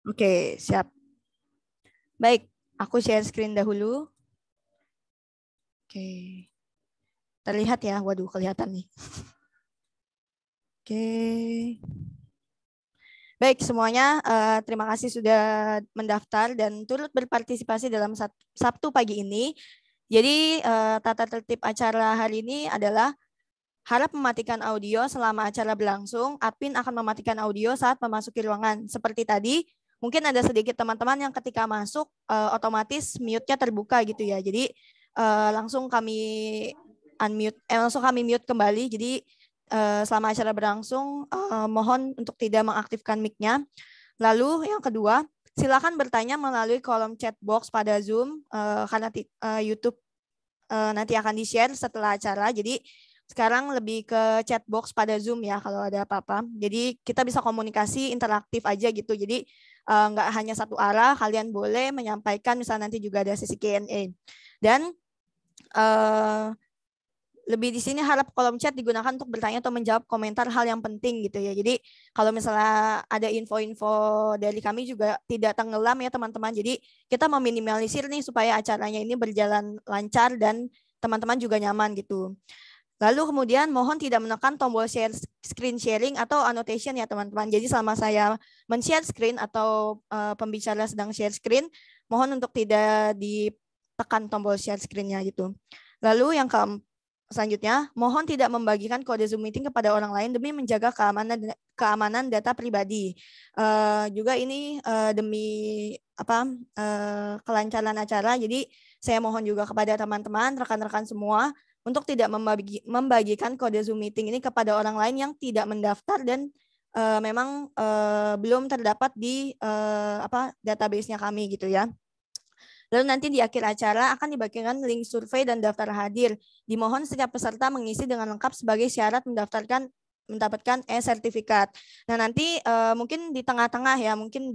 Oke, siap. Baik, aku share screen dahulu. Oke. Terlihat ya? Waduh, kelihatan nih. Oke. Baik, semuanya terima kasih sudah mendaftar dan turut berpartisipasi dalam Sabtu pagi ini. Jadi tata tertib acara hari ini adalah harap mematikan audio selama acara berlangsung. Admin akan mematikan audio saat memasuki ruangan. Seperti tadi, mungkin ada sedikit teman-teman yang ketika masuk otomatis mute-nya terbuka gitu ya. Jadi langsung kami unmute, langsung kami mute kembali. Jadi selama acara berlangsung mohon untuk tidak mengaktifkan mic-nya. Lalu yang kedua, silakan bertanya melalui kolom chat box pada Zoom karena YouTube nanti akan di-share setelah acara. Jadi sekarang lebih ke chat box pada Zoom ya kalau ada apa-apa. Jadi kita bisa komunikasi interaktif aja gitu. Jadi nggak hanya satu arah, kalian boleh menyampaikan misalnya nanti juga ada sesi Q&A. Dan lebih di sini harap kolom chat digunakan untuk bertanya atau menjawab komentar hal yang penting gitu ya. Jadi kalau misalnya ada info-info dari kami juga tidak tenggelam ya teman-teman. Jadi kita meminimalisir nih supaya acaranya ini berjalan lancar dan teman-teman juga nyaman gitu. Lalu kemudian mohon tidak menekan tombol share screen sharing atau annotation ya teman-teman. Jadi selama saya men-share screen atau pembicara sedang share screen, mohon untuk tidak ditekan tombol share screen-nya gitu. Lalu yang selanjutnya, mohon tidak membagikan kode Zoom meeting kepada orang lain demi menjaga keamanan data pribadi. Juga ini demi kelancaran acara. Jadi saya mohon juga kepada teman-teman, rekan-rekan semua untuk tidak membagikan kode Zoom meeting ini kepada orang lain yang tidak mendaftar dan memang belum terdapat di database-nya kami gitu ya. Lalu nanti di akhir acara akan dibagikan link survei dan daftar hadir. Dimohon setiap peserta mengisi dengan lengkap sebagai syarat mendapatkan e-sertifikat. Nah nanti mungkin di tengah-tengah ya, mungkin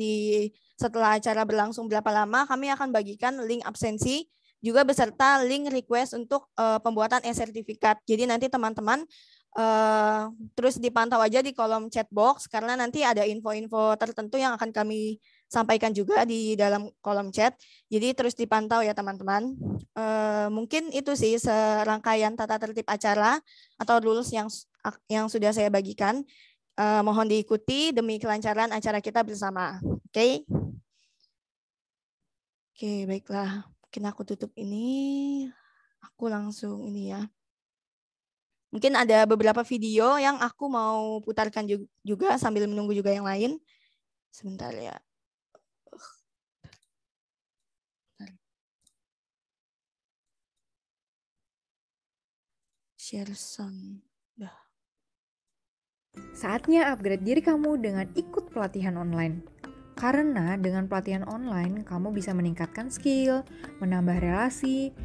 setelah acara berlangsung berapa lama, kami akan bagikan link absensi juga beserta link request untuk pembuatan e-sertifikat. Jadi nanti teman-teman terus dipantau aja di kolom chat box karena nanti ada info-info tertentu yang akan kami sampaikan juga di dalam kolom chat. Jadi terus dipantau ya teman-teman. Mungkin itu sih serangkaian tata tertib acara atau rules yang sudah saya bagikan. Mohon diikuti demi kelancaran acara kita bersama. Oke. Oke, baiklah. Mungkin aku tutup ini. Aku langsung ini ya. Mungkin ada beberapa video yang aku mau putarkan juga sambil menunggu juga yang lain. Sebentar ya. Share sound. Saatnya upgrade diri kamu dengan ikut pelatihan online. Karena dengan pelatihan online, kamu bisa meningkatkan skill, menambah relasi,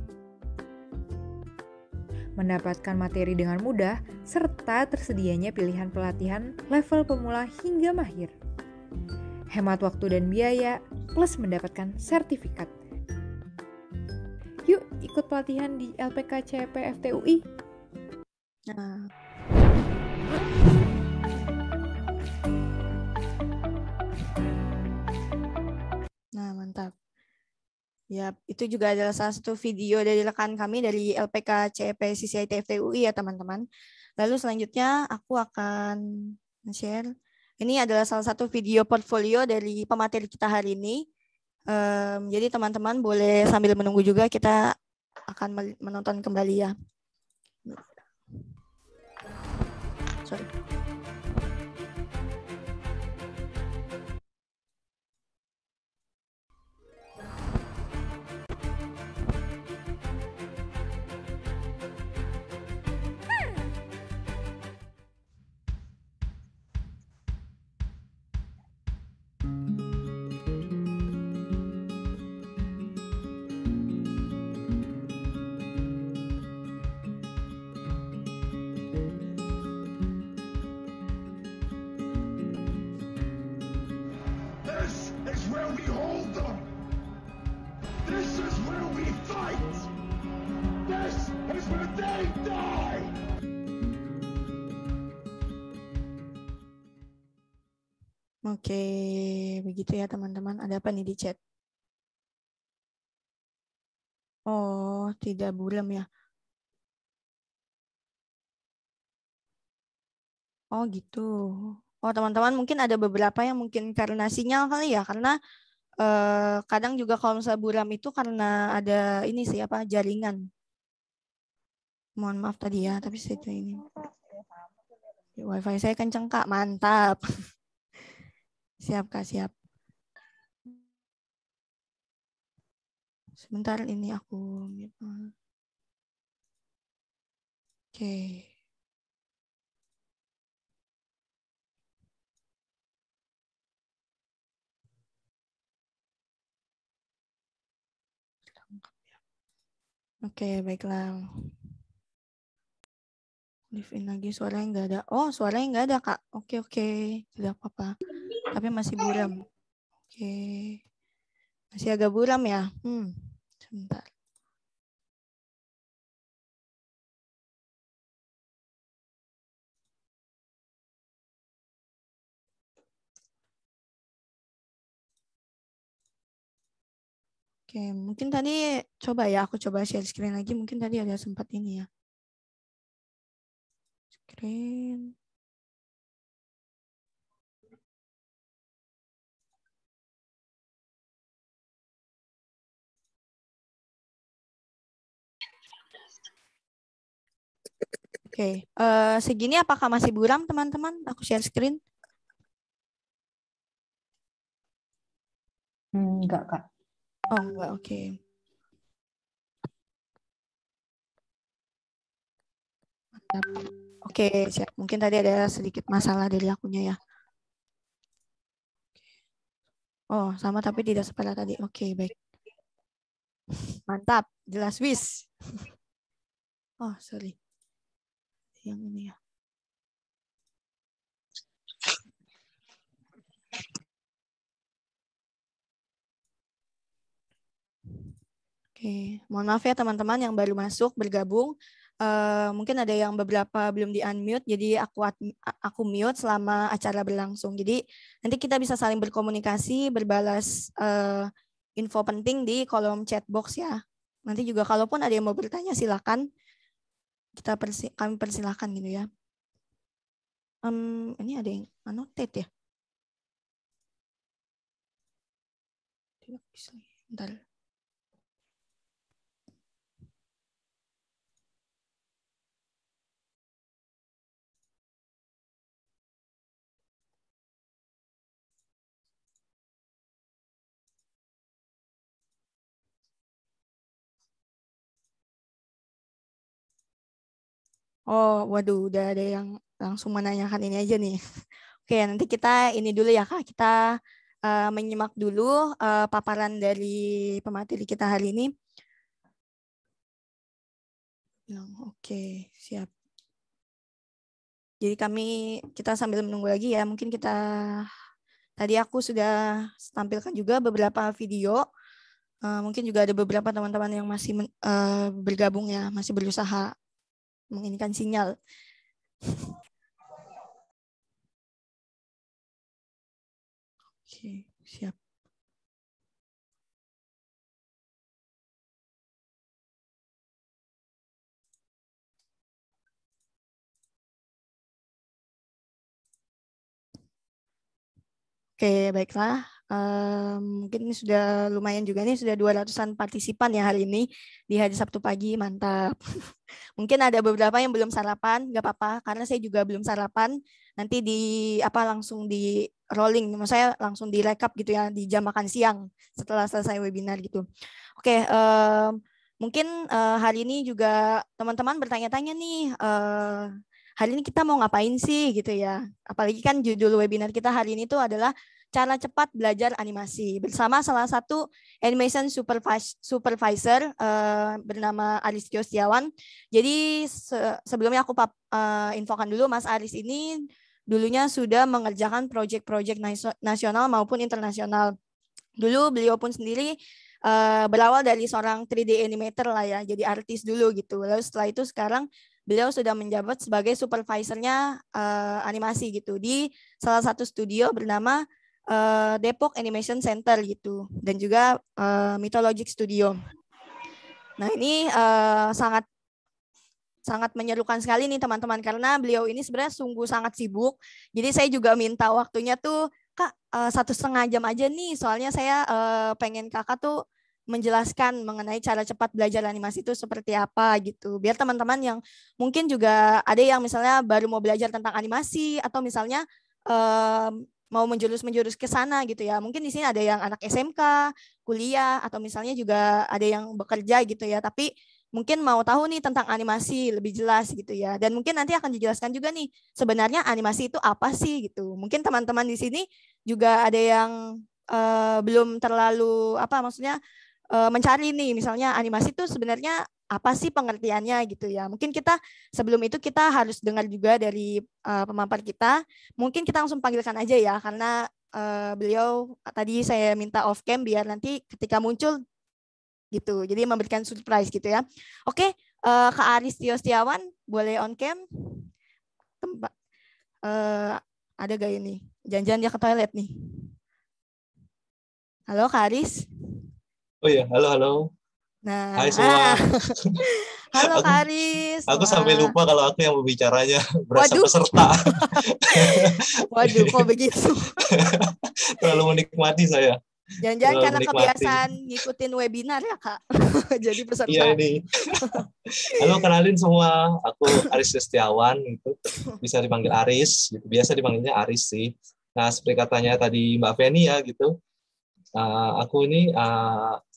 mendapatkan materi dengan mudah, serta tersedianya pilihan pelatihan level pemula hingga mahir. Hemat waktu dan biaya, plus mendapatkan sertifikat. Yuk ikut pelatihan di LPK CP FTUI. Nah, mantap. Ya, itu juga adalah salah satu video dari rekan kami dari LPK CEP CCIT FTUI ya teman-teman. Lalu selanjutnya aku akan share. Ini adalah salah satu video portfolio dari pemateri kita hari ini. Jadi teman-teman boleh sambil menunggu juga kita akan menonton kembali ya. Sorry. Oke, begitu ya teman-teman. Ada apa nih di chat? Oh, tidak buram ya. Oh gitu. Oh teman-teman mungkin ada beberapa yang mungkin karena sinyal kali ya. Karena kadang juga kalau misalnya buram itu karena ada ini sih apa jaringan. Mohon maaf tadi ya, tapi saya ini. Wifi saya kenceng Kak, mantap. Siap Kak, siap. Sebentar ini aku. Oke. Oke, baiklah. Live in lagi, suaranya nggak ada. Oh, suaranya nggak ada Kak. Oke, oke. Tidak apa-apa. Tapi masih buram. Oke. Masih agak buram ya. Sebentar. Oke, mungkin tadi coba ya, aku coba share screen lagi. Mungkin tadi ada sempat ini ya. Screen. Oke, segini apakah masih buram teman-teman? Aku share screen. Enggak, Kak. Oh, enggak, oke. Mantap. Oke, siap. Mungkin tadi ada sedikit masalah dari akunya ya. Oh, sama tapi tidak separah tadi. Oke, baik. Mantap, jelas wis. Oh, sorry. Yang ini ya. Oke, mohon maaf ya teman-teman yang baru masuk bergabung. Mungkin ada yang beberapa belum di unmute, jadi aku mute selama acara berlangsung. Jadi nanti kita bisa saling berkomunikasi, berbalas info penting di kolom chat box ya. Nanti juga kalaupun ada yang mau bertanya silakan, kami persilahkan gitu ya. Ini ada yang annotate ya? Tidak bisa. Bentar. Oh, waduh, udah ada yang langsung menanyakan ini aja nih. Oke, nanti kita ini dulu ya Kak. Kita menyimak dulu paparan dari pemateri kita hari ini. Oke, siap. Jadi kita sambil menunggu lagi ya. Mungkin tadi aku sudah tampilkan juga beberapa video. Mungkin juga ada beberapa teman-teman yang masih bergabung ya, masih berusaha menginginkan sinyal. Oke, siap. Oke, baiklah. Mungkin ini sudah lumayan juga nih, sudah 200-an partisipan ya hari ini di hari Sabtu pagi, mantap. Mungkin ada beberapa yang belum sarapan, nggak apa-apa, karena saya juga belum sarapan. Nanti langsung di rolling, maksud saya langsung direkap gitu ya di jam makan siang setelah selesai webinar gitu. Oke, mungkin hari ini juga teman-teman bertanya-tanya nih. Hari ini kita mau ngapain sih gitu ya. Apalagi kan judul webinar kita hari ini tuh adalah cara cepat belajar animasi bersama salah satu animation supervisor bernama Aris Kyostiawan. Jadi sebelumnya aku infokan dulu Mas Aris ini dulunya sudah mengerjakan proyek-proyek nasional maupun internasional. Dulu beliau pun sendiri berawal dari seorang 3D animator lah ya, jadi artis dulu gitu. Lalu setelah itu sekarang beliau sudah menjabat sebagai supervisornya animasi gitu di salah satu studio bernama Depok Animation Center gitu, dan juga Mythologic Studio. Nah ini sangat menyerukan sekali nih teman-teman, karena beliau ini sebenarnya sungguh sangat sibuk. Jadi saya juga minta waktunya tuh, Kak, 1,5 jam aja nih, soalnya saya pengen Kakak tuh menjelaskan mengenai cara cepat belajar animasi itu seperti apa gitu. Biar teman-teman yang mungkin juga ada yang misalnya baru mau belajar tentang animasi, atau misalnya mau menjurus ke sana gitu ya. Mungkin di sini ada yang anak SMK, kuliah, atau misalnya juga ada yang bekerja gitu ya. Tapi mungkin mau tahu nih tentang animasi lebih jelas gitu ya. Dan mungkin nanti akan dijelaskan juga nih sebenarnya animasi itu apa sih gitu. Mungkin teman-teman di sini juga ada yang belum terlalu maksudnya mencari nih misalnya animasi itu sebenarnya apa sih pengertiannya gitu ya. Mungkin kita sebelum itu kita harus dengar juga dari pemampar kita. Mungkin kita langsung panggilkan aja ya, karena beliau tadi saya minta off cam biar nanti ketika muncul gitu. Jadi memberikan surprise gitu ya. Oke, Kak Aris Tio Setiawan boleh on cam. Ada gak ini? Jangan-jangan dia ke toilet nih. Halo Kak Aris. Oh iya, halo. Nah, Hai semua. halo Kak Aris. Aku sampai lupa kalau aku yang berbicaranya, berasa Waduh. peserta. Waduh, kok begitu? Terlalu menikmati saya. Jangan-jangan karena kebiasaan ngikutin webinar ya Kak. Jadi peserta. Iya ini. Halo, kenalin semua. Aku Aris Setiawan, gitu. Bisa dipanggil Aris. Gitu. Biasa dipanggilnya Aris sih. Nah, seperti katanya tadi Mbak Feni ya gitu. Aku ini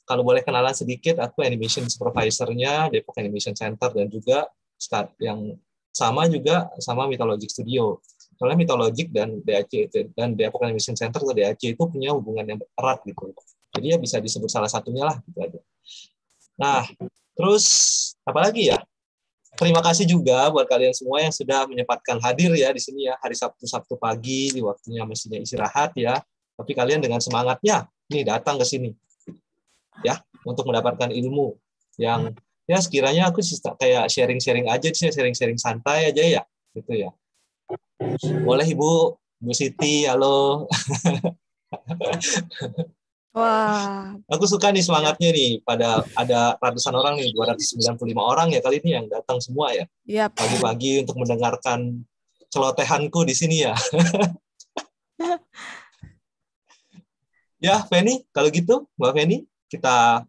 kalau boleh kenalan sedikit, aku animation supervisornya Depok Animation Center, dan juga yang sama juga sama Mythologic Studio. Soalnya Mythologic dan DAC dan Depok Animation Center atau DAC itu punya hubungan yang erat gitu. Jadi ya bisa disebut salah satunya lah gitu aja. Nah, terus apa lagi ya? Terima kasih juga buat kalian semua yang sudah menyempatkan hadir ya di sini ya, hari Sabtu pagi di waktunya mestinya istirahat ya. Tapi kalian dengan semangatnya nih datang ke sini. Ya, untuk mendapatkan ilmu yang ya sekiranya aku kayak sharing-sharing aja sih, sharing-sharing santai aja ya, gitu ya. Boleh Ibu Siti, halo. Wah. Aku suka nih semangatnya nih, pada ada ratusan orang nih, 295 orang ya kali ini yang datang semua ya. Yep. Pagi-pagi untuk mendengarkan celotehanku di sini ya. Ya, Feni, kalau gitu, Mbak Feni, kita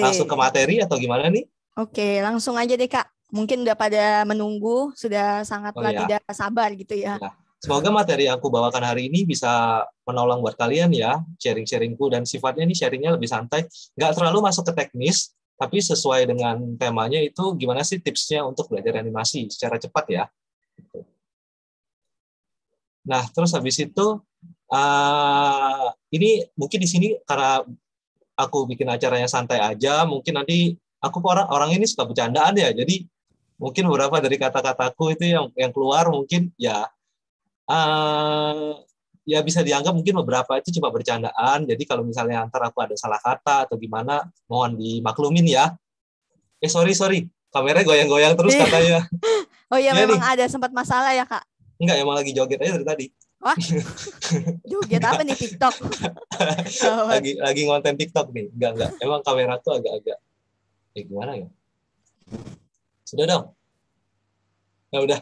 langsung ke materi atau gimana nih? Oke, langsung aja deh Kak. Mungkin udah pada menunggu, sudah sangatlah tidak sabar gitu ya. Semoga materi yang aku bawakan hari ini bisa menolong buat kalian ya, sharing-sharingku, dan sifatnya ini sharingnya lebih santai, nggak terlalu masuk ke teknis, tapi sesuai dengan temanya itu gimana sih tipsnya untuk belajar animasi secara cepat ya. Nah, terus habis itu, ini mungkin di sini karena aku bikin acaranya santai aja, mungkin nanti aku orang ini suka bercandaan ya, jadi mungkin beberapa dari kata-kataku itu yang keluar mungkin ya ya bisa dianggap mungkin beberapa itu cuma bercandaan. Jadi kalau misalnya antar aku ada salah kata atau gimana, mohon dimaklumin ya. Sorry, kameranya goyang-goyang terus katanya. Oh iya, memang nih ada sempat masalah ya Kak? Enggak, emang lagi joget aja dari tadi. Wah, joget apa nih, TikTok? lagi ngonten TikTok nih. Enggak. Emang kamera tuh agak-agak gimana ya? Sudah dong. Ya udah.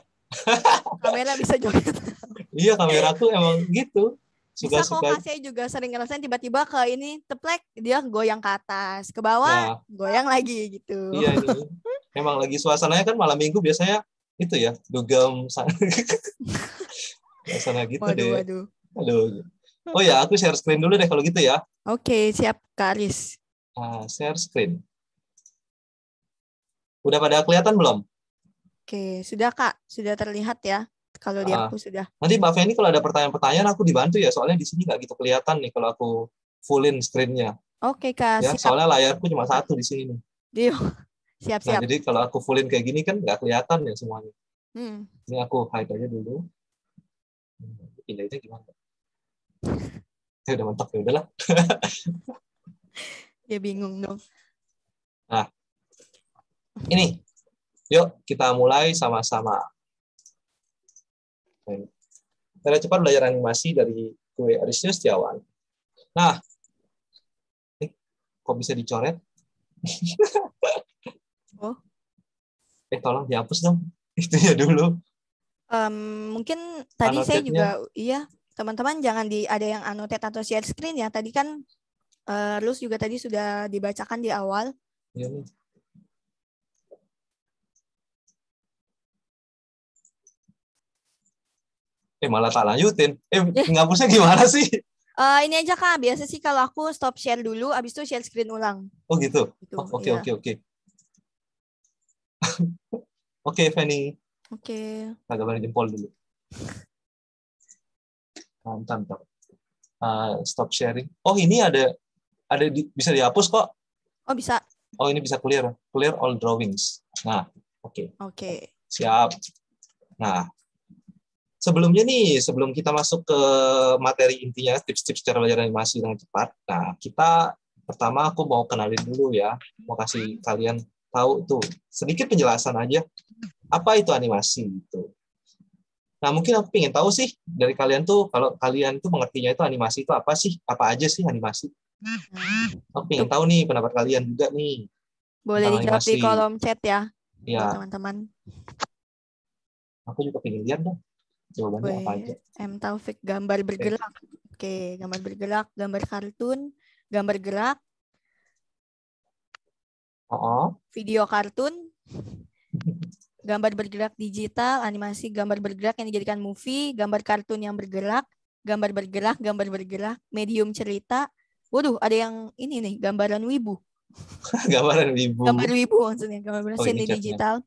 Kamera bisa joget. Iya, kameraku emang gitu. Bisa kok, saya juga sering ngerasain tiba-tiba ke ini teplek, dia goyang ke atas, ke bawah, goyang lagi gitu. Iya nih. Emang lagi suasananya kan malam minggu biasanya itu ya, dugem. Suasana gitu deh. Aduh. Oh ya, aku share screen dulu deh kalau gitu ya. Oke, siap Kak Aris. Share screen. Udah pada kelihatan belum? Oke, sudah Kak, sudah terlihat ya. Kalau di aku sudah. Nanti Mbak Feni kalau ada pertanyaan-pertanyaan aku dibantu ya, soalnya di sini nggak gitu kelihatan nih kalau aku fullin screen-nya. Oke Kak, ya, siap. Soalnya layarku cuma satu di sini nih. Siap. Nah, jadi kalau aku fullin kayak gini kan nggak kelihatan ya semuanya. Ini aku hide aja dulu. Pindahnya gimana? Ya udah mentok, ya udahlah. Ya bingung dong. Nah, ini Yuk, kita mulai sama-sama. Cara cepat belajar animasi dari gue, Aris Setiawan. Nah, kok bisa dicoret? Oh. Tolong dihapus dong. Itunya dulu. Mungkin tadi saya Annotate-nya. juga, iya, teman-teman jangan ada yang annotate atau share screen ya. Tadi kan rules juga tadi sudah dibacakan di awal. Iya nih. Malah tak lanjutin. Ngapusnya gimana sih? Ini aja Kak, biasa sih kalau aku stop share dulu, abis itu share screen ulang. Oh gitu? Gitu, Oke, iya. oke. Oke, Fanny. Oke. Kita gambar jempol dulu. Mantap. Stop sharing. Oh, ini ada bisa dihapus kok. Oh, bisa. Oh, ini bisa clear all drawings. Nah, oke. Oke. Siap. Nah, sebelum kita masuk ke materi intinya, tips-tips cara belajar animasi dengan cepat. Nah, pertama aku mau kenalin dulu ya. Mau kasih kalian tahu tuh sedikit penjelasan aja. Apa itu animasi itu? Nah, mungkin aku pengen tahu sih dari kalian tuh, kalau kalian tuh mengertinya itu animasi itu apa sih? Apa aja sih animasi? Aku pengen tahu nih pendapat kalian juga nih. Boleh dijawab di kolom chat ya, buat teman-teman. Aku juga pengen lihat dong jawabannya apa aja. M. Taufik, gambar bergerak. Oke, gambar bergerak, gambar kartun, gambar gerak, video kartun, gambar bergerak digital, animasi gambar bergerak yang dijadikan movie, gambar kartun yang bergerak, gambar bergerak, medium cerita. Waduh, ada yang ini nih, gambaran wibu. Gambar wibu maksudnya, gambar seni digital.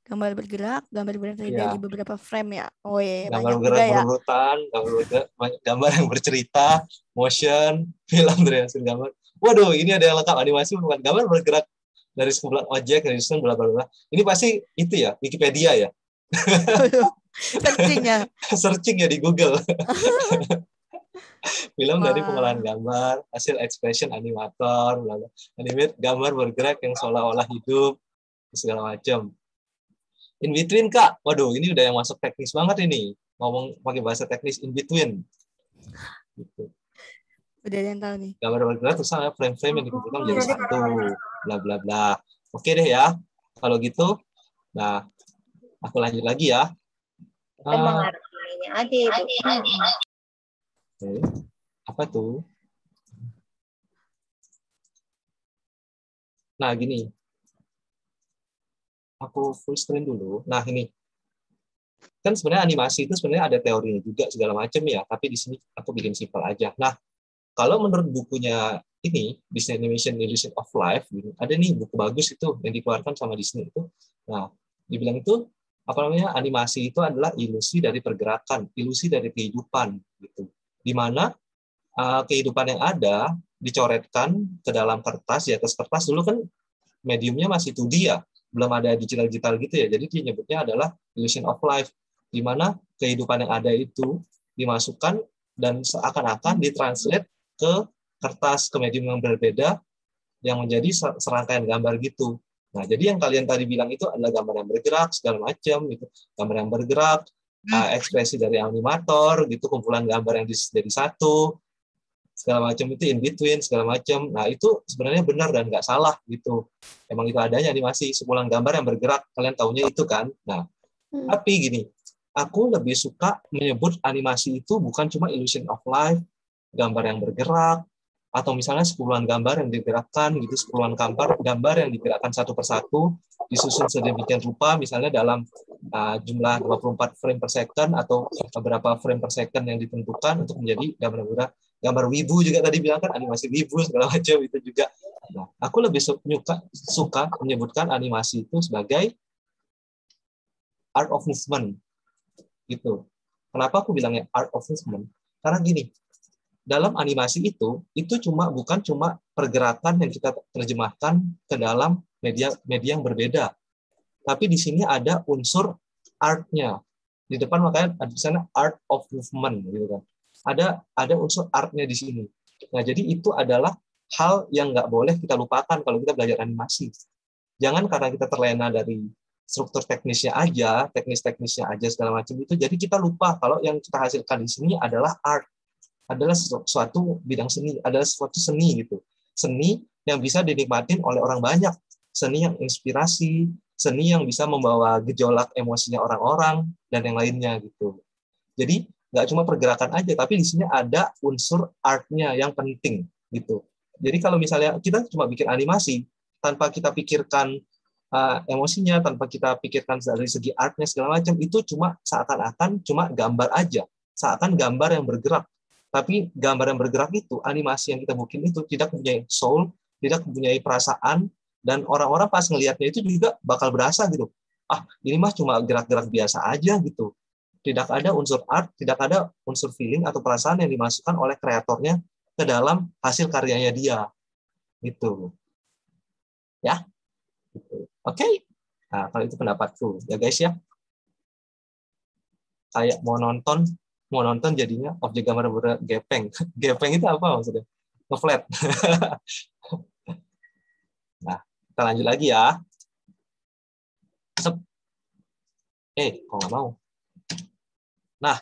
Gambar bergerak dari beberapa frame ya. Oh iya, gambar bergerak berurutan, gambar yang bercerita, motion, film dari hasil gambar. Waduh, ini ada yang lengkap animasi bukan gambar bergerak dari sekumpulan objek, dari bla bla bla. Ini pasti itu ya, Wikipedia ya. Searching ya di Google. Film dari pengolahan gambar, hasil expression animator, animate gambar bergerak yang seolah-olah hidup, segala macam. In between Kak, waduh ini udah yang masuk teknis banget ini, ngomong pakai bahasa teknis in between. Gitu. Udah ada yang tahu nih. Gambar bergerak terus sama frame-frame yang dikumpulkan menjadi satu, bla bla bla. Oke deh ya, kalau gitu, nah aku lanjut lagi ya. Apa tuh? Nah gini. Aku full screen dulu. Nah ini kan sebenarnya animasi itu sebenarnya ada teorinya juga segala macam ya. Tapi di sini aku bikin simpel aja. Nah kalau menurut bukunya ini Disney Animation Illusion of Life, ada nih buku bagus itu yang dikeluarkan sama Disney itu. Nah dibilang itu apa namanya animasi itu adalah ilusi dari pergerakan, ilusi dari kehidupan gitu. Dimana kehidupan yang ada dicoretkan ke dalam kertas, di atas kertas dulu kan mediumnya masih 2D ya. Belum ada digital gitu ya. Jadi dia nyebutnya adalah illusion of life, di mana kehidupan yang ada itu dimasukkan dan seakan-akan ditranslate ke kertas, ke medium yang berbeda, yang menjadi serangkaian gambar gitu. Nah, jadi yang kalian tadi bilang itu adalah gambar yang bergerak, segala macam, gitu. Gambar yang bergerak, ekspresi dari animator, gitu, kumpulan gambar yang jadi satu, segala macam itu in between segala macam. Nah itu sebenarnya benar dan nggak salah gitu. Emang itu adanya animasi sebulan gambar yang bergerak. Kalian taunya itu kan. Nah tapi gini, aku lebih suka menyebut animasi itu bukan cuma illusion of life, gambar yang bergerak, atau misalnya sepuluhan gambar yang digerakkan gitu, sepuluhan gambar yang digerakkan satu persatu, disusun sedemikian rupa, misalnya dalam jumlah 24 frame per second atau beberapa frame per second yang ditentukan untuk menjadi gambar wibu juga tadi bilang kan animasi wibu segala macam itu juga. Nah, aku lebih suka menyebutkan animasi itu sebagai art of movement gitu. Kenapa aku bilangnya art of movement? Karena gini, dalam animasi itu bukan cuma pergerakan yang kita terjemahkan ke dalam media yang berbeda. Tapi di sini ada unsur art-nya. Di depan makanya ada di sana art of movement gitu kan. Ada unsur art-nya di sini. Nah, jadi itu adalah hal yang nggak boleh kita lupakan kalau kita belajar animasi. Jangan karena kita terlena dari struktur teknis-teknisnya aja segala macam itu. Jadi kita lupa kalau yang kita hasilkan di sini adalah art, adalah suatu bidang seni, adalah suatu seni gitu. Seni yang bisa dinikmatin oleh orang banyak, seni yang inspirasi, seni yang bisa membawa gejolak emosinya orang-orang dan yang lainnya gitu. Jadi nggak cuma pergerakan aja, tapi di sini ada unsur artnya yang penting gitu. Jadi kalau misalnya kita cuma bikin animasi tanpa kita pikirkan emosinya, tanpa kita pikirkan dari segi artnya segala macam, itu cuma seakan-akan cuma gambar aja, seakan gambar yang bergerak. Tapi gambar yang bergerak itu, animasi yang kita bikin itu tidak mempunyai soul, tidak mempunyai perasaan, dan orang-orang pas ngelihatnya itu juga bakal berasa gitu. Ah, ini mah cuma gerak-gerak biasa aja gitu. Tidak ada unsur art, tidak ada unsur feeling atau perasaan yang dimasukkan oleh kreatornya ke dalam hasil karyanya dia. Gitu. Ya. Gitu. Oke. Nah, kalau itu pendapatku. Ya guys ya. Kayak mau nonton jadinya objek gambar bergepeng. Gepeng itu apa maksudnya? Nge-flat. Nah, kita lanjut lagi ya. Kok nggak mau? Nah,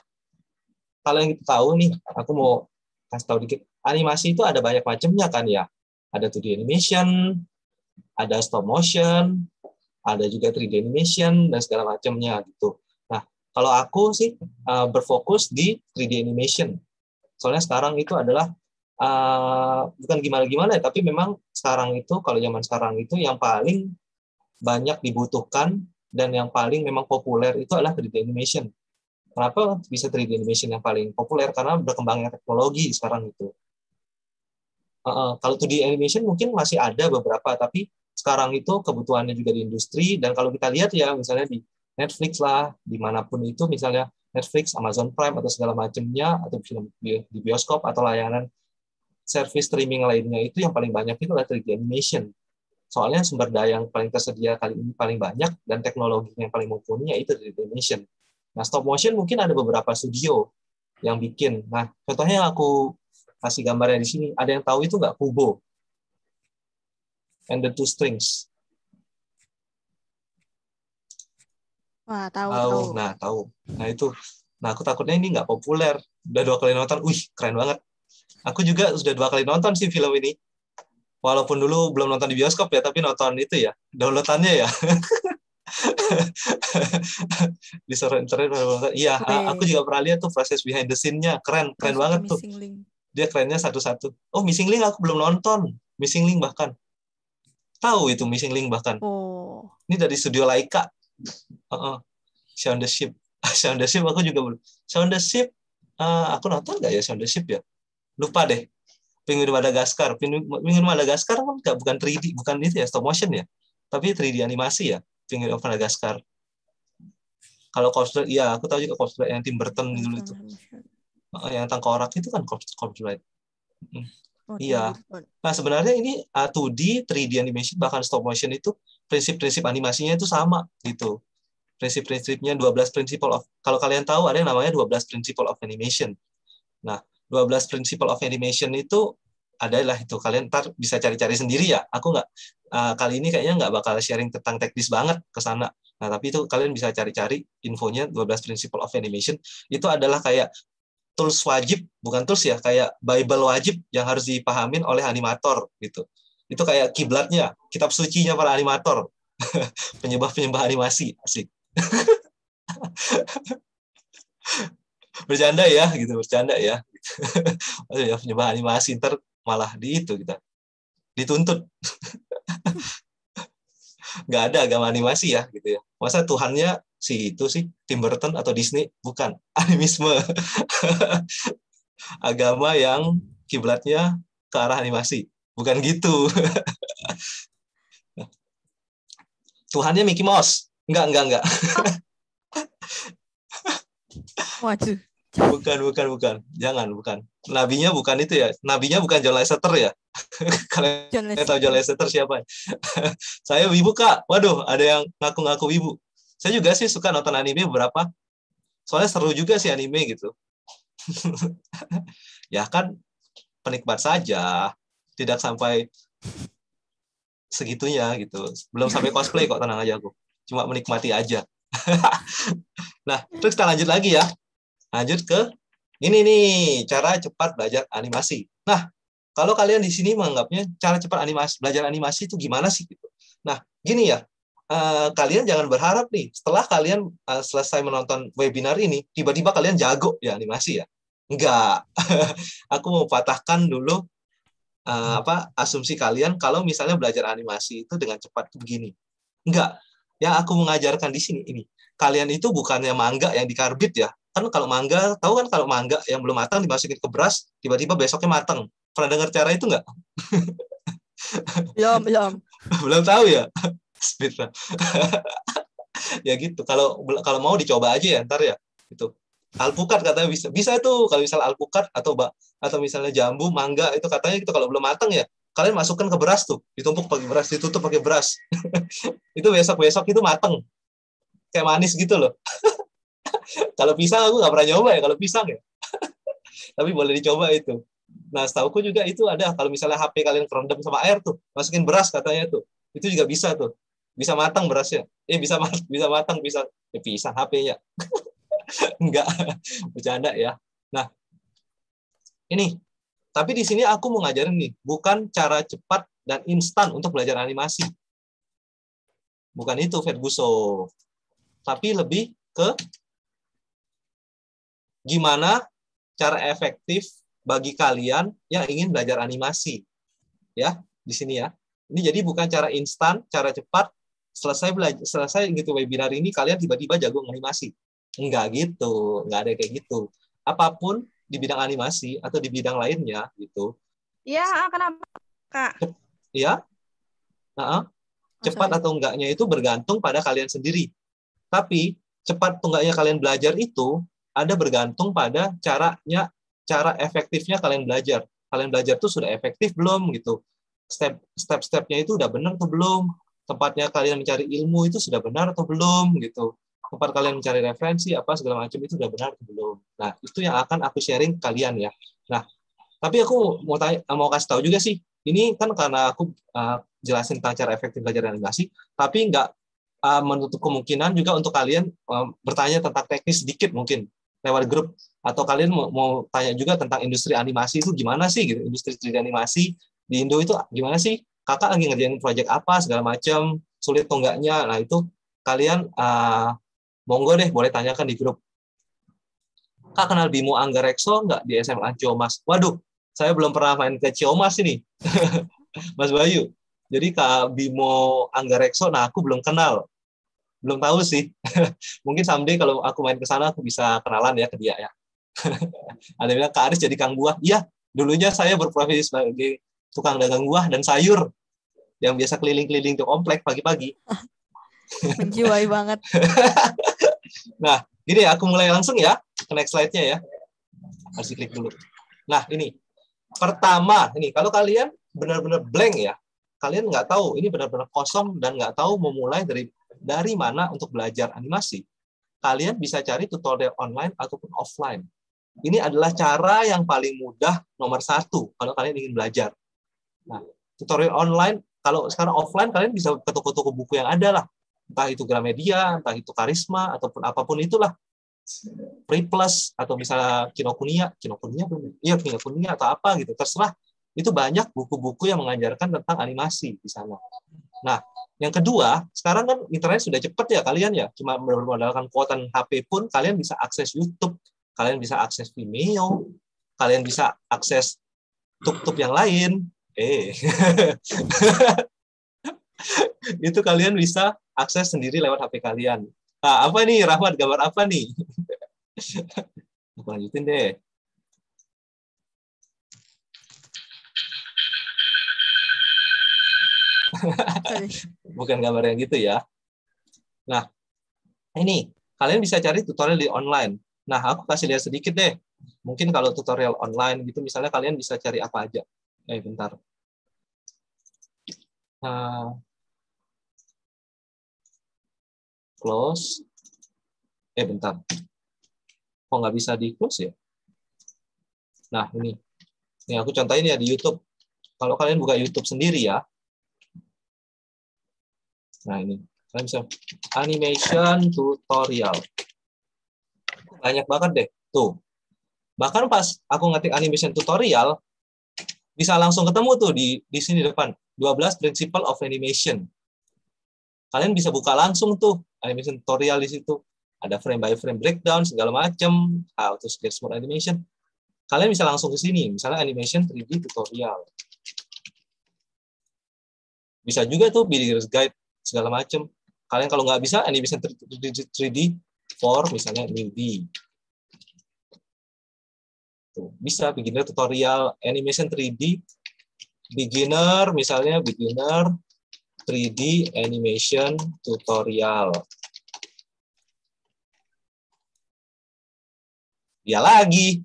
kalau yang kita tahu nih, aku mau kasih tahu dikit. Animasi itu ada banyak macamnya kan ya. Ada 2D animation, ada stop motion, ada juga 3D animation dan segala macamnya gitu. Nah, kalau aku sih berfokus di 3D animation. Soalnya sekarang itu adalah bukan gimana-gimana ya, tapi memang sekarang itu, kalau zaman sekarang itu yang paling banyak dibutuhkan dan yang paling memang populer itu adalah 3D animation. Kenapa bisa 3D animation yang paling populer? Karena berkembangnya teknologi sekarang itu. Kalau 2D animation mungkin masih ada beberapa, tapi sekarang itu kebutuhannya juga di industri, dan kalau kita lihat ya, misalnya di Netflix lah, dimanapun itu, misalnya Netflix, Amazon Prime, atau segala macamnya, atau film di bioskop, atau layanan service streaming lainnya, itu yang paling banyak itu adalah 3D animation. Soalnya sumber daya yang paling tersedia kali ini paling banyak, dan teknologi yang paling mumpuni itu 3D animation. Nah, stop motion mungkin ada beberapa studio yang bikin. Nah, contohnya yang aku kasih gambarnya di sini. Ada yang tahu itu nggak? Kubo and the Two Strings. Wah, tahu. Nah, tahu. Nah, itu. Nah, aku takutnya ini nggak populer. Udah 2 kali nonton, keren banget. Aku juga sudah 2 kali nonton sih film ini. Walaupun dulu belum nonton di bioskop ya, tapi nonton itu ya, downloadannya ya. Di surau internet. Iya, aku juga pernah lihat tuh proses behind the scene-nya. Keren banget tuh. Dia kerennya satu-satu. Oh, Missing Link aku belum nonton. Missing Link bahkan. Tahu itu Missing Link bahkan. Oh. Ini dari studio Laika. Shaun the Sheep. Shaun the Sheep aku juga belum. Shaun the Sheep, aku nonton nggak ya Shaun the Sheep ya? Lupa deh. Penguin Madagaskar. Penguin Madagaskar kan bukan 3D, bukan itu ya, stop motion ya. Tapi 3D animasi ya, Penguin of Madagaskar. Kalau Corpse Bride, iya aku tahu juga Corpse Bride yang Tim Burton dulu itu. Yang tengkorak itu kan Corpse Bride. Iya. Nah, sebenarnya ini 2D, 3D animation, bahkan stop motion itu prinsip-prinsip animasinya itu sama gitu. Prinsip-prinsipnya 12 principle of, kalau kalian tahu ada yang namanya 12 principle of animation. Nah, 12 principle of animation itu adalah itu, kalian ntar bisa cari-cari sendiri ya. Aku nggak kali ini kayaknya nggak bakal sharing tentang teknis banget ke sana. Nah, tapi itu kalian bisa cari-cari infonya. 12 principle of animation itu adalah kayak tools wajib, bukan tools ya, kayak Bible wajib yang harus dipahamin oleh animator gitu. Itu kayak kiblatnya, kitab sucinya para animator. Penyembah animasi, asik. Bercanda ya gitu, bercanda ya. Penyembah animasi, ntar malah di itu kita dituntut. Nggak ada agama animasi ya gitu ya. Masa Tuhannya si itu sih Tim Burton atau Disney? Bukan, animisme. Agama yang kiblatnya ke arah animasi, bukan gitu. Tuhannya Mickey Mouse? Enggak. Waduh. Bukan. Jangan, bukan. Nabinya bukan itu ya. Nabinya bukan John Lasseter ya. Kalian tahu John Lasseter siapa? Saya wibu, Kak. Waduh, ada yang ngaku-ngaku wibu. Saya juga sih suka nonton anime beberapa. Soalnya seru juga sih anime gitu. Ya kan penikmat saja. Tidak sampai segitunya gitu. Belum sampai cosplay kok, tenang aja aku. cuma menikmati aja. Nah, terus kita lanjut lagi ya. Lanjut ke ini nih, cara cepat belajar animasi. Nah, kalau kalian di sini menganggapnya cara cepat belajar animasi itu gimana sih gitu. Nah, gini ya. Kalian jangan berharap nih setelah kalian selesai menonton webinar ini tiba-tiba kalian jago ya animasi ya. Enggak. Aku mau patahkan dulu asumsi kalian kalau misalnya belajar animasi itu dengan cepat itu begini. Enggak. Yang aku mengajarkan di sini ini. Kalian itu bukannya mangga yang dikarbit ya. Kan kalau mangga, tahu kan kalau mangga yang belum matang dimasukin ke beras, tiba-tiba besoknya matang. Pernah dengar cara itu enggak? Belum. Belum tahu ya? Speedrun. Ya gitu. Kalau mau dicoba aja ya ntar ya. Itu. Alpukat katanya bisa tuh kalau misal alpukat atau misalnya jambu, mangga itu katanya itu kalau belum matang ya kalian masukkan ke beras tuh, ditumpuk pakai beras, ditutup pakai beras. Itu besok itu matang. Kayak manis gitu loh. Kalau pisang aku nggak pernah nyoba ya kalau pisang ya. Tapi boleh dicoba itu. Nah, setauku juga itu ada kalau misalnya HP kalian kerendam sama air tuh, masukin beras katanya tuh. Itu juga bisa tuh. Bisa matang berasnya. Bisa matang pisang. Pisang HP-nya. Enggak, bercanda ya. Nah, ini. Tapi di sini aku mau ngajarin nih, bukan cara cepat dan instan untuk belajar animasi. Bukan itu, Ferguson. Tapi lebih ke gimana cara efektif bagi kalian yang ingin belajar animasi. Ya, di sini ya. Ini jadi bukan cara instan, cara cepat, selesai gitu webinar ini kalian tiba-tiba jago animasi. Enggak gitu, enggak ada kayak gitu. Apapun di bidang animasi atau di bidang lainnya gitu. Iya, kenapa, Kak? Iya. Cepat atau enggaknya itu bergantung pada kalian sendiri. Tapi cepat atau enggaknya kalian belajar itu ada bergantung pada cara efektifnya kalian belajar. Kalian belajar tuh sudah efektif belum gitu. Step-stepnya itu udah benar atau belum? Tempatnya kalian mencari ilmu itu sudah benar atau belum gitu. Tempat kalian mencari referensi apa segala macam itu sudah benar atau belum. Nah, itu yang akan aku sharing ke kalian ya. Nah, tapi aku mau kasih tahu juga sih. Ini kan karena aku jelasin tentang cara efektif belajar animasi, tapi nggak menutup kemungkinan juga untuk kalian bertanya tentang teknis sedikit mungkin lewat grup, atau kalian mau tanya juga tentang industri animasi itu gimana sih gitu. Industri 3D animasi di Indo itu gimana sih? Kakak lagi ngerjain proyek apa segala macam, sulit atau enggaknya. Nah, itu kalian monggo deh boleh tanyakan di grup. Kak kenal Bimo Anggarekso nggak di SMA Ciomas? Waduh, saya belum pernah main ke Ciomas ini. Mas Bayu. Jadi Kak Bimo Anggarekso, nah aku belum kenal. Belum tahu sih. Mungkin someday kalau aku main ke sana aku bisa kenalan ya ke dia ya. Ada yang bilang Kak Aris jadi Kang Buah. Iya, dulunya saya berprofesi sebagai tukang dagang buah dan sayur yang biasa keliling-keliling di komplek pagi-pagi. Menjiwai banget. Nah, gini ya, aku mulai langsung ya ke next slide-nya ya. Harus klik dulu. Nah, ini. Pertama, ini kalau kalian benar-benar blank ya, kalian nggak tahu, ini benar-benar kosong dan nggak tahu mau mulai dari mana untuk belajar animasi, kalian bisa cari tutorial online ataupun offline. Ini adalah cara yang paling mudah nomor 1 kalau kalian ingin belajar. Nah, tutorial online, kalau sekarang offline kalian bisa ke toko-toko buku yang ada lah. Entah itu Gramedia, entah itu Karisma, ataupun apapun itulah. Free Plus, atau misalnya Kinokuniya belum? Iya, Kinokuniya atau apa gitu, terserah. Itu banyak buku-buku yang mengajarkan tentang animasi di sana. Nah, yang kedua, sekarang kan internet sudah cepat ya kalian ya, cuma bermodalkan kuota HP pun kalian bisa akses YouTube, kalian bisa akses Vimeo, kalian bisa akses tuk-tuk yang lain. Itu kalian bisa akses sendiri lewat HP kalian. Nah, apa nih, Rahmat, gambar apa nih? Aku lanjutin deh. Bukan gambar yang gitu ya. Nah, ini kalian bisa cari tutorial di online. Nah, aku kasih lihat sedikit deh. Mungkin kalau tutorial online gitu, misalnya kalian bisa cari apa aja. Bentar. Close. Bentar. Kok nggak bisa di close ya? Nah, ini. Ini aku contohin ya di YouTube. Kalau kalian buka YouTube sendiri ya. Nah, ini. Kalian bisa animation tutorial. Banyak banget deh. Tuh. Bahkan pas aku ngetik animation tutorial, bisa langsung ketemu tuh di sini depan. 12 Principle of Animation. Kalian bisa buka langsung tuh animation tutorial di situ. Ada frame by frame breakdown, segala macam, how to sketch smooth animation. Kalian bisa langsung ke sini, misalnya animation 3D tutorial. Bisa juga tuh beginner's guide, segala macam. Kalian kalau nggak bisa, animation 3D for misalnya newbie. Tuh, bisa beginner tutorial, animation 3D, beginner, misalnya beginner 3D animation tutorial. Dia lagi.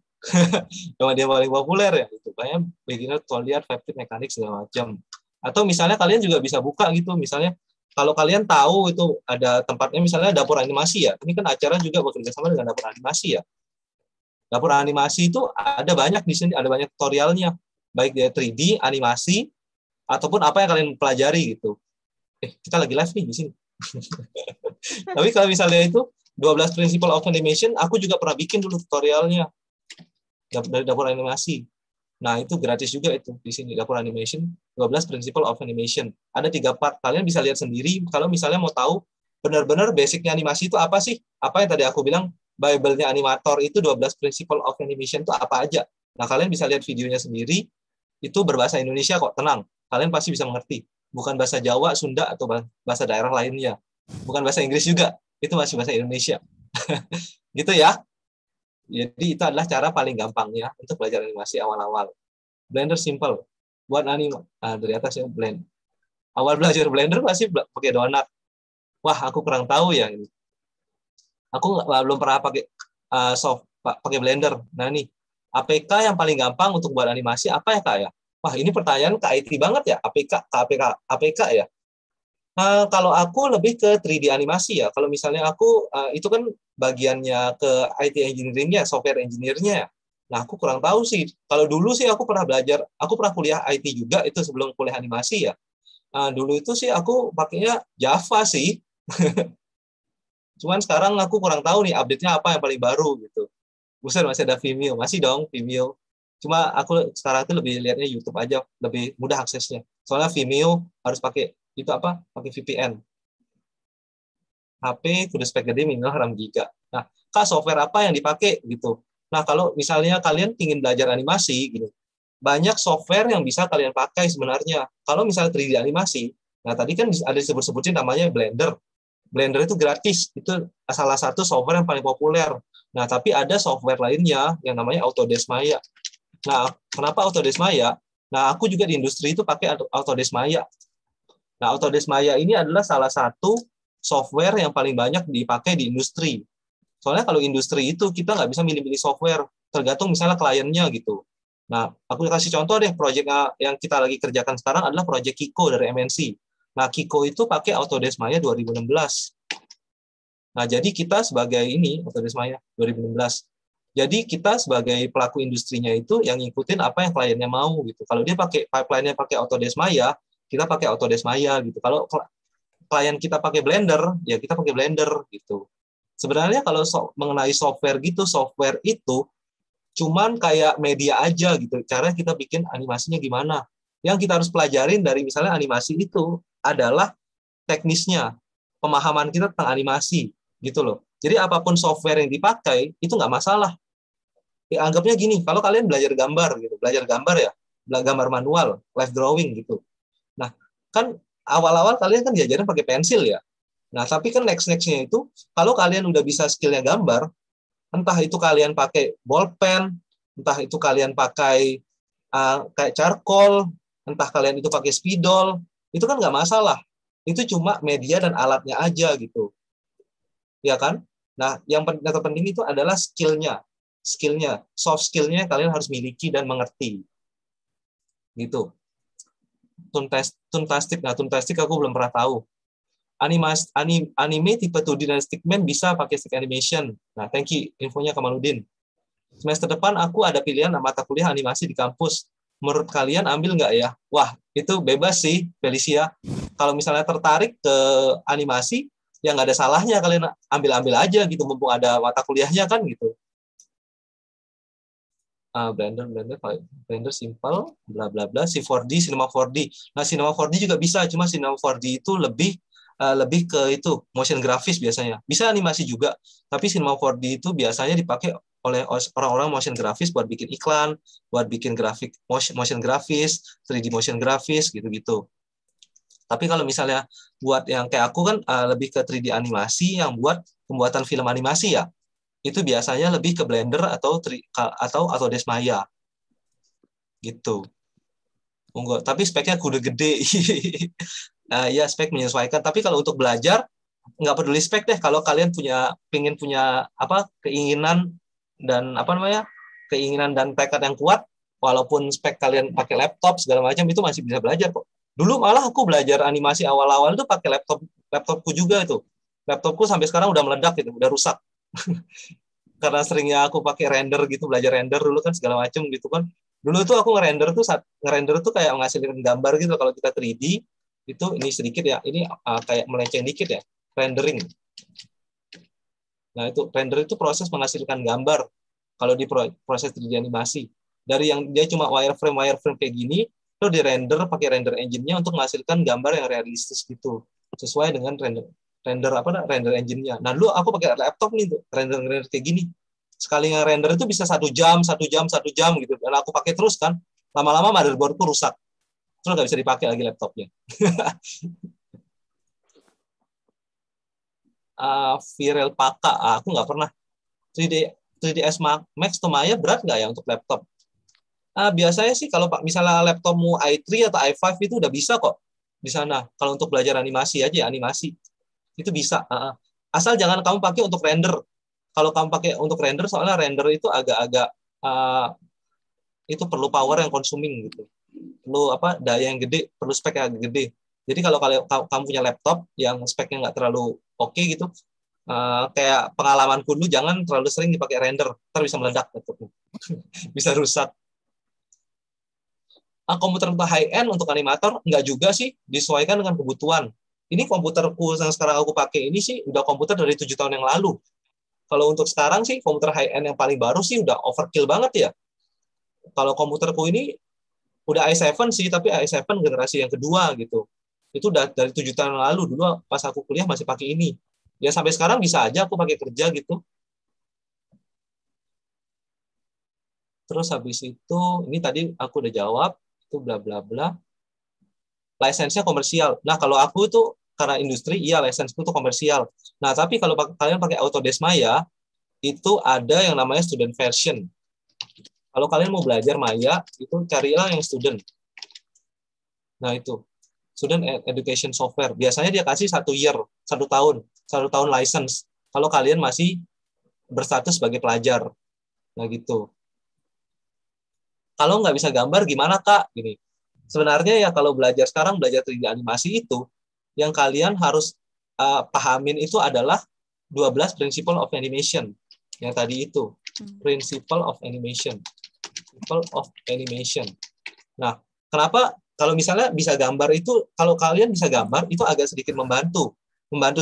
Cuma dia paling populer ya. Itu banyak beginner tutorial, fabric mechanics segala macam. Atau misalnya kalian juga bisa buka gitu. Misalnya kalau kalian tahu itu ada tempatnya misalnya dapur animasi ya. Ini kan acara juga bekerja sama dengan dapur animasi ya. Dapur animasi itu ada banyak di sini, ada banyak tutorialnya. Baik dia 3D, animasi, ataupun apa yang kalian pelajari gitu. Kita lagi live nih di sini. Tapi kalau misalnya itu 12 Principle of Animation, aku juga pernah bikin dulu tutorialnya dari dapur animasi. Nah, itu gratis juga itu di sini dapur animation, 12 Principle of Animation. Ada 3 part. Kalian bisa lihat sendiri kalau misalnya mau tahu benar-benar basicnya animasi itu apa sih? Apa yang tadi aku bilang Bible-nya animator itu 12 Principle of Animation itu apa aja. Nah, kalian bisa lihat videonya sendiri. Itu berbahasa Indonesia kok, tenang. Kalian pasti bisa mengerti. Bukan bahasa Jawa, Sunda, atau bahasa daerah lainnya. Bukan bahasa Inggris juga. Itu masih bahasa Indonesia. Gitu ya. Jadi itu adalah cara paling gampangnya untuk belajar animasi awal-awal. Blender simple. Buat dari atas ya, blend. Awal belajar Blender pasti pakai donat. Wah, aku kurang tahu ya ini. Aku belum pernah pakai pakai Blender. Nah nih, APK yang paling gampang untuk buat animasi apa ya Kak ya? Wah, ini pertanyaan ke IT banget ya, APK ya. Nah, kalau aku lebih ke 3D animasi ya. Kalau misalnya aku itu kan bagiannya ke IT engineering-nya, software engineer-nya. Nah, aku kurang tahu sih. Kalau dulu sih aku pernah belajar, aku pernah kuliah IT juga itu sebelum kuliah animasi ya. Nah, dulu itu sih aku pakainya Java sih. Cuman sekarang aku kurang tahu nih update-nya apa yang paling baru gitu. Buset, masih ada Vimeo, masih dong Vimeo. Cuma aku sekarang itu lebih lihatnya YouTube aja, lebih mudah aksesnya. Soalnya Vimeo harus pakai itu apa? Pakai VPN. HP kudu spek gede minimal RAM giga. Nah, Kak, software apa yang dipakai gitu. Nah, kalau misalnya kalian ingin belajar animasi gitu, banyak software yang bisa kalian pakai sebenarnya. Kalau misalnya 3D animasi, nah tadi kan ada disebut-sebutin namanya Blender. Blender itu gratis, itu salah satu software yang paling populer. Nah, tapi ada software lainnya yang namanya Autodesk Maya. Nah, kenapa Autodesk Maya? Nah, aku juga di industri itu pakai Autodesk Maya. Nah, Autodesk Maya ini adalah salah satu software yang paling banyak dipakai di industri. Soalnya kalau industri itu kita nggak bisa milih-milih software, tergantung misalnya kliennya gitu. Nah, aku kasih contoh deh, proyek yang kita lagi kerjakan sekarang adalah proyek Kiko dari MNC. Nah, Kiko itu pakai Autodesk Maya 2016. Nah, jadi kita sebagai Autodesk Maya 2016. Jadi kita sebagai pelaku industrinya itu yang ngikutin apa yang kliennya mau gitu. Kalau dia pakai pipeline-nya pakai Autodesk Maya, kita pakai Autodesk Maya gitu. Kalau klien kita pakai Blender, ya kita pakai Blender gitu. Sebenarnya kalau mengenai software gitu, software itu cuman kayak media aja gitu. Cara kita bikin animasinya gimana. Yang kita harus pelajarin dari misalnya animasi itu adalah teknisnya, pemahaman kita tentang animasi gitu loh. Jadi apapun software yang dipakai itu nggak masalah. Ya, anggapnya gini, kalau kalian belajar gambar gitu, belajar gambar ya, gambar manual, live drawing gitu. Nah, kan awal-awal kalian kan diajarin pakai pensil ya. Nah, tapi kan next-nya itu, kalau kalian udah bisa skillnya gambar, entah itu kalian pakai bolpen, entah itu kalian pakai kayak charcoal, entah kalian itu pakai spidol, itu kan nggak masalah. Itu cuma media dan alatnya aja gitu. Ya kan? Nah, yang terpenting itu adalah skillnya, soft skillnya kalian harus miliki dan mengerti. Gitu. Toontastic, nah Toontastic aku belum pernah tahu. Anime tipe 2D dan stickman bisa pakai stick animation. Nah, thank you infonya Kamaludin. Semester depan aku ada pilihan mata kuliah animasi di kampus. Menurut kalian ambil nggak ya? Wah, itu bebas sih, Felicia. Kalau misalnya tertarik ke animasi, ya nggak ada salahnya kalian ambil aja gitu, mumpung ada mata kuliahnya kan gitu. Blender simple, bla bla bla, C4D, Cinema 4D. Nah, Cinema 4D juga bisa, cuma Cinema 4D itu lebih ke itu motion grafis biasanya. Bisa animasi juga, tapi Cinema 4D itu biasanya dipakai oleh orang-orang motion grafis buat bikin iklan, buat bikin grafik motion grafis, 3D motion grafis gitu-gitu. Tapi kalau misalnya buat yang kayak aku kan lebih ke 3D animasi yang buat pembuatan film animasi ya. Itu biasanya lebih ke Blender atau Autodesk Maya gitu. Monggo, tapi speknya kudu gede. Ya spek menyesuaikan. Tapi kalau untuk belajar nggak peduli spek deh. Kalau kalian pengen punya keinginan dan keinginan dan tekad yang kuat, walaupun spek kalian pakai laptop segala macam itu masih bisa belajar kok. Dulu malah aku belajar animasi awal-awal itu pakai laptopku juga itu. Laptopku sampai sekarang udah meledak gitu, udah rusak. Karena seringnya aku pakai render gitu, belajar render dulu kan segala macam gitu kan. Dulu tuh aku ngerender tuh kayak menghasilkan gambar gitu. Kalau kita 3D itu ini sedikit ya, ini kayak melenceng dikit ya, rendering. Nah, itu render itu proses menghasilkan gambar kalau di proses 3D animasi. Dari yang dia cuma wireframe kayak gini, itu di render pakai render engine-nya untuk menghasilkan gambar yang realistis gitu. Sesuai dengan render engine-nya. Nah, dulu aku pakai laptop nih tuh, render kayak gini. Sekali nge-render itu bisa 1 jam gitu. Dan aku pakai terus kan. Lama-lama motherboardku rusak. Terus nggak bisa dipakai lagi laptopnya. Viral Paka, aku nggak pernah. 3ds Max atau Maya berat nggak ya untuk laptop? Biasanya sih kalau misalnya laptopmu i3 atau i5 itu udah bisa kok di sana. Kalau untuk belajar animasi aja, animasi itu bisa. Asal jangan kamu pakai untuk render. Kalau kamu pakai untuk render, soalnya render itu agak-agak itu perlu power yang consuming gitu. Perlu daya yang gede, perlu spek yang gede. Jadi kalau kamu punya laptop yang speknya nggak terlalu oke gitu, kayak pengalamanku dulu, jangan terlalu sering dipakai render, ntar bisa meledak laptopnya. Bisa rusak. Komputer untuk high end untuk animator nggak juga sih, disesuaikan dengan kebutuhan. Ini komputerku yang sekarang aku pakai ini sih udah komputer dari 7 tahun yang lalu. Kalau untuk sekarang sih komputer high end yang paling baru sih udah overkill banget ya. Kalau komputerku ini udah i7 sih, tapi i7 generasi yang kedua gitu. Itu udah dari 7 tahun yang lalu. Dulu pas aku kuliah masih pakai ini. Ya sampai sekarang bisa aja aku pakai kerja gitu. Terus habis itu, ini tadi aku udah jawab, itu bla bla bla. Lisensinya komersial. Nah, kalau aku tuh karena industri, iya lisensiku tuh komersial. Nah, tapi kalau kalian pakai Autodesk Maya, itu ada yang namanya student version. Kalau kalian mau belajar Maya, itu carilah yang student. Nah, itu student education software. Biasanya dia kasih 1 year, 1 tahun license. Kalau kalian masih berstatus sebagai pelajar. Nah, gitu. Kalau nggak bisa gambar, gimana, Kak? Gini. Sebenarnya ya kalau belajar 3D animasi itu, yang kalian harus pahamin itu adalah 12 principle of animation. Yang tadi itu. Principle of animation. Principle of animation. Nah, kenapa kalau misalnya bisa gambar itu, kalau kalian bisa gambar, itu agak sedikit membantu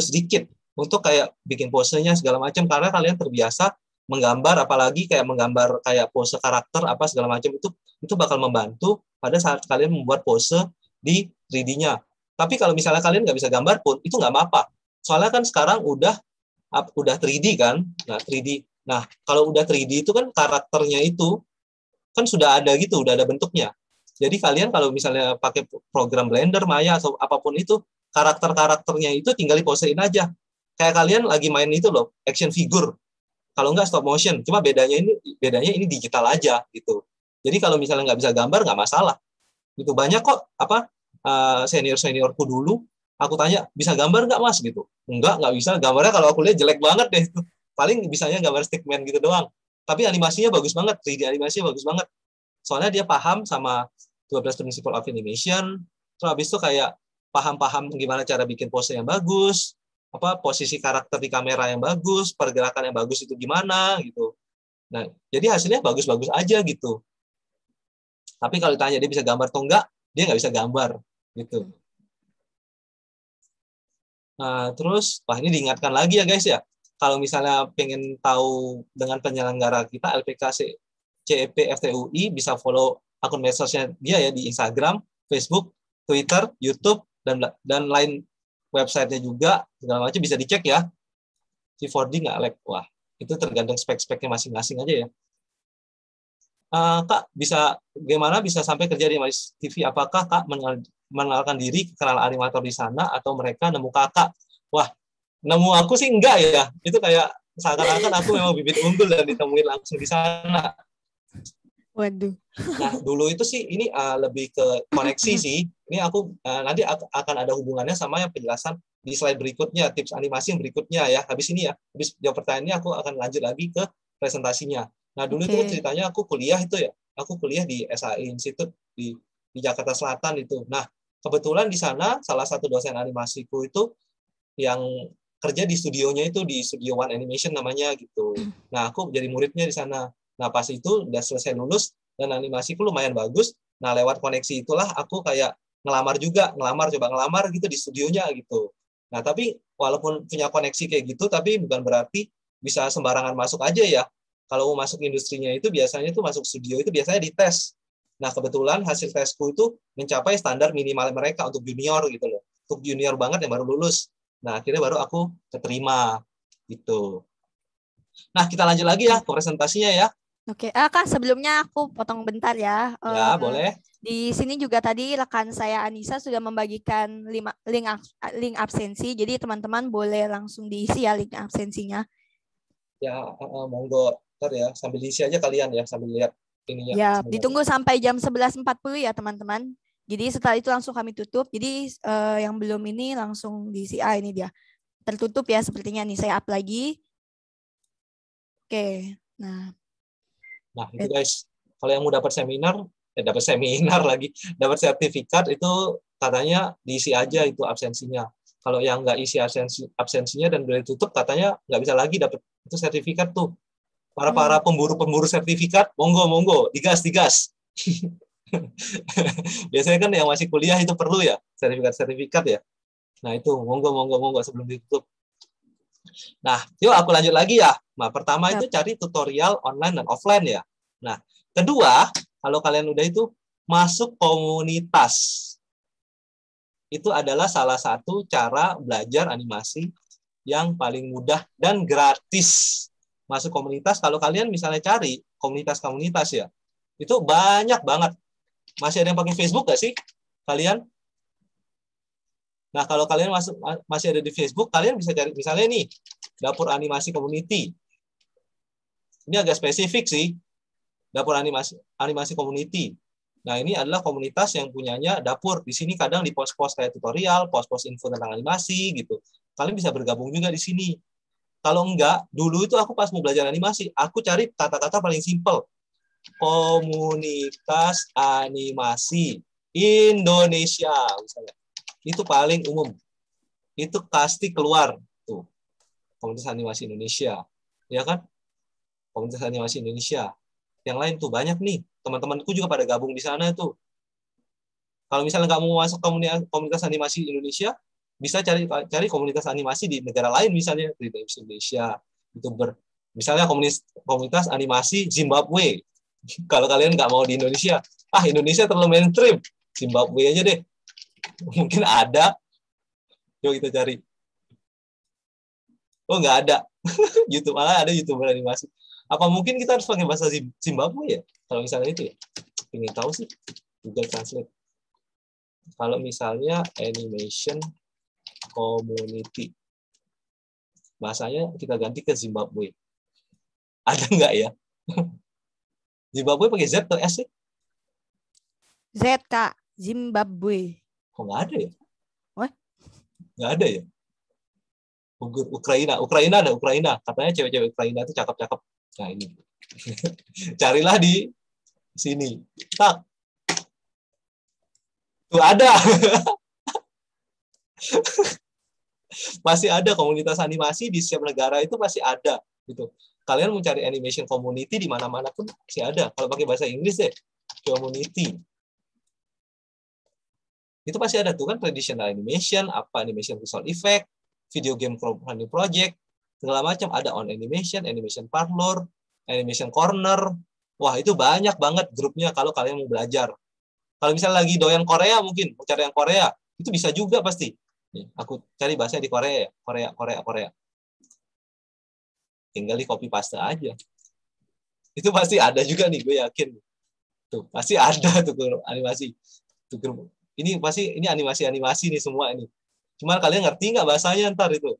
sedikit untuk kayak bikin posenya segala macam, karena kalian terbiasa menggambar, apalagi kayak menggambar kayak pose karakter apa segala macam, itu bakal membantu pada saat kalian membuat pose di 3D-nya. Tapi kalau misalnya kalian nggak bisa gambar pun, itu nggak apa-apa. Soalnya kan sekarang udah 3D kan, nah 3D. Nah, kalau udah 3D itu kan karakternya itu kan sudah ada gitu, udah ada bentuknya. Jadi kalian kalau misalnya pakai program Blender, Maya atau apapun itu, karakternya itu tinggal diposein aja. Kayak kalian lagi main itu loh, action figure. Kalau nggak stop motion, cuma bedanya ini digital aja gitu. Jadi kalau misalnya nggak bisa gambar nggak masalah. Itu banyak kok seniorku dulu, aku tanya bisa gambar nggak mas gitu. Nggak bisa. Gambarnya kalau aku lihat jelek banget deh. Paling bisanya gambar stickman gitu doang. Tapi animasinya bagus banget, 3D animasinya bagus banget. Soalnya dia paham sama 12 principle of animation, terus habis itu kayak paham gimana cara bikin pose yang bagus, posisi karakter di kamera yang bagus, pergerakan yang bagus itu gimana gitu. Nah, jadi hasilnya bagus-bagus aja gitu. Tapi kalau ditanya dia bisa gambar atau enggak, dia nggak bisa gambar gitu. Terus, wah ini diingatkan lagi ya guys ya. Kalau misalnya pengen tahu dengan penyelenggara kita LPK CEP FTUI, bisa follow akun medsosnya dia ya di Instagram, Facebook, Twitter, YouTube, dan lain websitenya juga segala macam bisa dicek ya. C4D nggak lag, wah itu tergantung spek-speknya masing-masing aja ya. Kak, gimana bisa sampai kerja di Maris TV? Apakah Kak mengenalkan diri, kenal animator di sana, atau mereka nemu Kakak? Wah, nemu aku sih enggak ya. Itu kayak seakan-akan aku memang bibit unggul dan ditemuin langsung di sana. Waduh. Nah, dulu itu sih ini lebih ke koneksi sih. Ini aku nanti akan ada hubungannya sama yang penjelasan di slide berikutnya, tips animasi yang berikutnya ya. Habis ini ya, habis jawab pertanyaan ini aku akan lanjut lagi ke presentasinya. Nah, dulu itu ceritanya aku kuliah itu ya. Aku kuliah di SAI Institute di Jakarta Selatan itu. Nah, kebetulan di sana salah satu dosen animasiku itu yang kerja di studionya itu di Studio One Animation namanya gitu. Nah, aku jadi muridnya di sana. Nah, pas itu udah selesai lulus dan animasiku lumayan bagus. Nah, lewat koneksi itulah aku kayak coba ngelamar gitu di studionya gitu. Nah, tapi walaupun punya koneksi kayak gitu, tapi bukan berarti bisa sembarangan masuk aja ya. Kalau mau masuk industrinya itu biasanya tuh masuk studio itu biasanya dites. Nah, kebetulan hasil tesku itu mencapai standar minimal mereka untuk junior gitu loh. Untuk junior banget yang baru lulus. Nah, akhirnya baru aku keterima gitu. Nah, kita lanjut lagi ya ke presentasinya ya. Oke, Kak, sebelumnya aku potong bentar ya. Ya, boleh. Di sini juga tadi rekan saya Anissa sudah membagikan link absensi, jadi teman-teman boleh langsung diisi ya link absensinya. Ya, monggo ntar ya, sambil diisi aja kalian ya, sambil lihat ininya. Ya, ditunggu sampai jam 11.40 ya teman-teman. Jadi setelah itu langsung kami tutup. Jadi yang belum ini langsung diisi. Ini dia. Tertutup ya sepertinya nih. Saya up lagi. Oke, nah itu guys, kalau yang mau dapat seminar lagi, dapat sertifikat itu katanya diisi aja itu absensinya. Kalau yang nggak isi absensinya dan boleh tutup, katanya nggak bisa lagi dapat itu sertifikat tuh. Para pemburu sertifikat, monggo, digas. Biasanya kan yang masih kuliah itu perlu ya sertifikat ya. Nah itu monggo sebelum ditutup. Nah, yuk aku lanjut lagi ya. Nah, pertama itu cari tutorial online dan offline ya. Nah, kedua, kalau kalian udah itu masuk komunitas. Itu adalah salah satu cara belajar animasi yang paling mudah dan gratis. Masuk komunitas, kalau kalian misalnya cari komunitas ya, itu banyak banget. Masih ada yang pakai Facebook nggak sih kalian? Nah, kalau kalian masih ada di Facebook, kalian bisa cari misalnya nih, dapur animasi community. Ini agak spesifik sih, dapur animasi community. Nah, ini adalah komunitas yang punyanya dapur. Di sini kadang di post-post kayak tutorial, post-post info tentang animasi gitu. Kalian bisa bergabung juga di sini. Kalau enggak, dulu itu aku pas mau belajar animasi, aku cari kata-kata paling simple. Komunitas animasi Indonesia misalnya. Itu paling umum. Itu pasti keluar tuh. Komunitas animasi Indonesia. Ya kan? Komunitas animasi Indonesia. Yang lain tuh banyak nih. Teman-temanku juga pada gabung di sana tuh. Kalau misalnya nggak mau masuk komunitas animasi Indonesia, bisa cari komunitas animasi di negara lain misalnya di Indonesia. Misalnya komunitas animasi Zimbabwe. Kalau kalian nggak mau di Indonesia, Indonesia terlalu mainstream. Zimbabwe aja deh. Mungkin ada. Yuk kita cari. Oh, nggak ada. YouTube, malah ada YouTuber animasi. Apa mungkin kita harus pakai bahasa Zimbabwe ya? Kalau misalnya itu ya. Ingin tahu sih. Google Translate. Kalau misalnya animation community. Bahasanya kita ganti ke Zimbabwe. Ada nggak ya? Zimbabwe pakai Z atau S sih? Z, Kak. Zimbabwe. Kok nggak ada ya? What? Nggak ada ya? Ukraina ada Ukraina. Katanya cewek-cewek Ukraina itu cakep-cakep. Nah ini. Carilah di sini. Tak. Tuh ada. Masih ada komunitas animasi di setiap negara itu masih ada gitu. Kalian mau cari animation community di mana-mana pun masih ada. Kalau pakai bahasa Inggris deh, community. Itu pasti ada tuh kan traditional animation, animation visual effect, video game crowdfunding project, segala macam. Ada on animation, animation parlor, animation corner. Wah, itu banyak banget grupnya kalau kalian mau belajar. Kalau misalnya lagi doyan Korea, mungkin mau cari yang Korea, itu bisa juga pasti. Nih, aku cari bahasanya di Korea, Korea. Tinggal di copy paste aja. Itu pasti ada juga nih, gue yakin. Tuh, pasti ada tuh animasi. Tuh, ini pasti ini animasi nih semua ini. Cuma kalian ngerti nggak bahasanya ntar itu.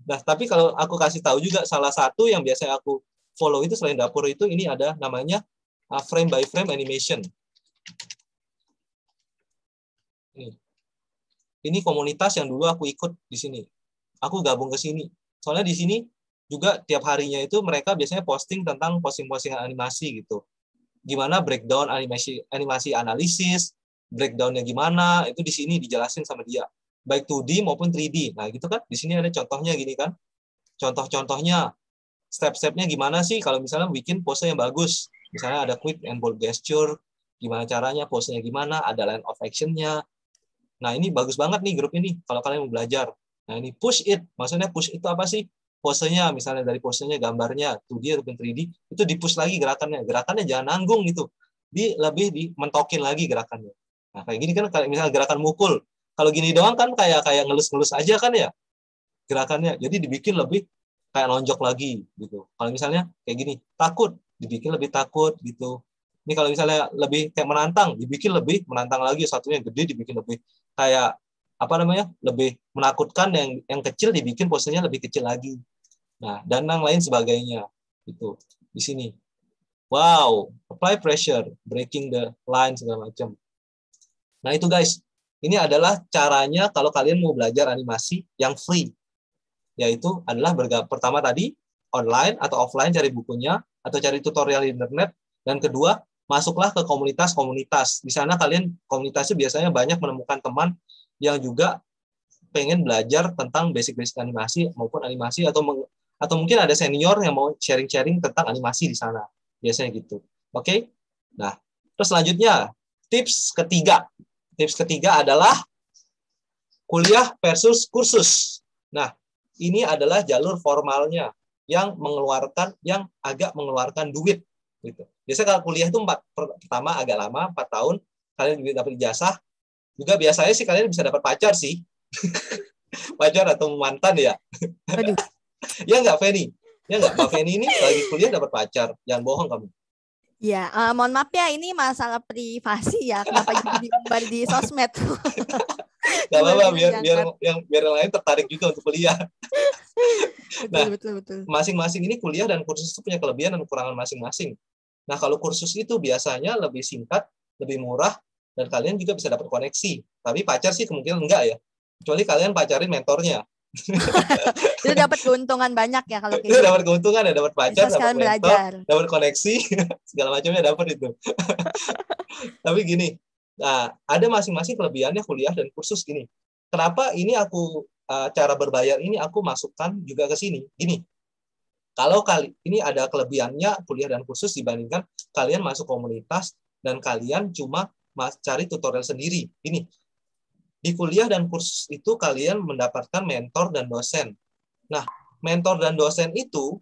Nah, tapi kalau aku kasih tahu juga salah satu yang biasanya aku follow itu selain dapur itu ini ada namanya frame by frame animation. Ini komunitas yang dulu aku ikut di sini. Aku gabung ke sini. Soalnya di sini juga tiap harinya itu mereka biasanya posting tentang posting-postingan animasi gitu. Gimana breakdown animasi analisis, breakdownnya gimana, itu di sini dijelasin sama dia. Baik 2D maupun 3D. Nah, gitu kan. Di sini ada contohnya gini kan. Contoh-contohnya, step-stepnya gimana sih kalau misalnya bikin pose yang bagus. Misalnya ada quick and bold gesture, gimana caranya, posenya gimana, ada line of action-nya. Nah, ini bagus banget nih grup ini kalau kalian mau belajar. Nah, ini push it. Maksudnya push itu apa sih? Posenya, misalnya dari posenya, gambarnya, 2D ataupun 3D, itu di-push lagi gerakannya. Gerakannya jangan nanggung gitu. Lebih dimentokin lagi gerakannya. Nah, kayak gini kan, misalnya gerakan mukul. Kalau gini doang kan kayak ngelus-ngelus aja kan ya gerakannya. Jadi dibikin lebih kayak lonjok lagi gitu. Kalau misalnya kayak gini, takut, dibikin lebih takut gitu. Ini kalau misalnya lebih kayak menantang, dibikin lebih menantang lagi. Satunya gede, dibikin lebih kayak apa namanya, lebih menakutkan. Yang kecil dibikin posenya lebih kecil lagi. Nah, dan yang lain sebagainya gitu di sini. Wow, apply pressure, breaking the line segala macam. Nah, itu guys, ini adalah caranya kalau kalian mau belajar animasi yang free, yaitu adalah pertama tadi online atau offline cari bukunya atau cari tutorial di internet, dan kedua masuklah ke komunitas-komunitas. Di sana kalian komunitasnya biasanya banyak menemukan teman yang juga pengen belajar tentang basic-basic animasi maupun animasi atau mungkin ada senior yang mau sharing-sharing tentang animasi di sana. Biasanya gitu. Oke? Nah, terus selanjutnya tips ketiga. Tips ketiga adalah kuliah versus kursus. Nah, ini adalah jalur formalnya yang agak mengeluarkan duit gitu. Biasanya kalau kuliah itu pertama agak lama, 4 tahun, kalian juga dapat ijazah. Juga biasanya sih kalian bisa dapat pacar sih. Pacar atau mantan ya. Aduh. Ya nggak, Feni? Ya nggak? Mbak Feni ini lagi kuliah dapat pacar. Jangan bohong kamu. Ya, mohon maaf ya, ini masalah privasi ya. Kenapa jadi diumbar di sosmed? Gak apa-apa, biar yang lain tertarik juga untuk kuliah. Betul. Masing-masing ini kuliah dan kursus itu punya kelebihan dan kekurangan masing-masing. Nah, kalau kursus itu biasanya lebih singkat, lebih murah, dan kalian juga bisa dapat koneksi. Tapi pacar sih kemungkinan enggak ya. Kecuali kalian pacarin mentornya. Itu dapat keuntungan banyak ya kalau itu dapat keuntungan ya, dapat pacar, dapat mentor, dapat koneksi, segala macamnya dapat itu. Tapi gini, nah ada masing-masing kelebihannya kuliah dan kursus gini. Kenapa ini aku cara berbayar ini aku masukkan juga ke sini? Gini, kalau ini ada kelebihannya kuliah dan kursus dibandingkan kalian masuk komunitas dan kalian cuma cari tutorial sendiri. Ini di kuliah dan kursus itu kalian mendapatkan mentor dan dosen. Nah, mentor dan dosen itu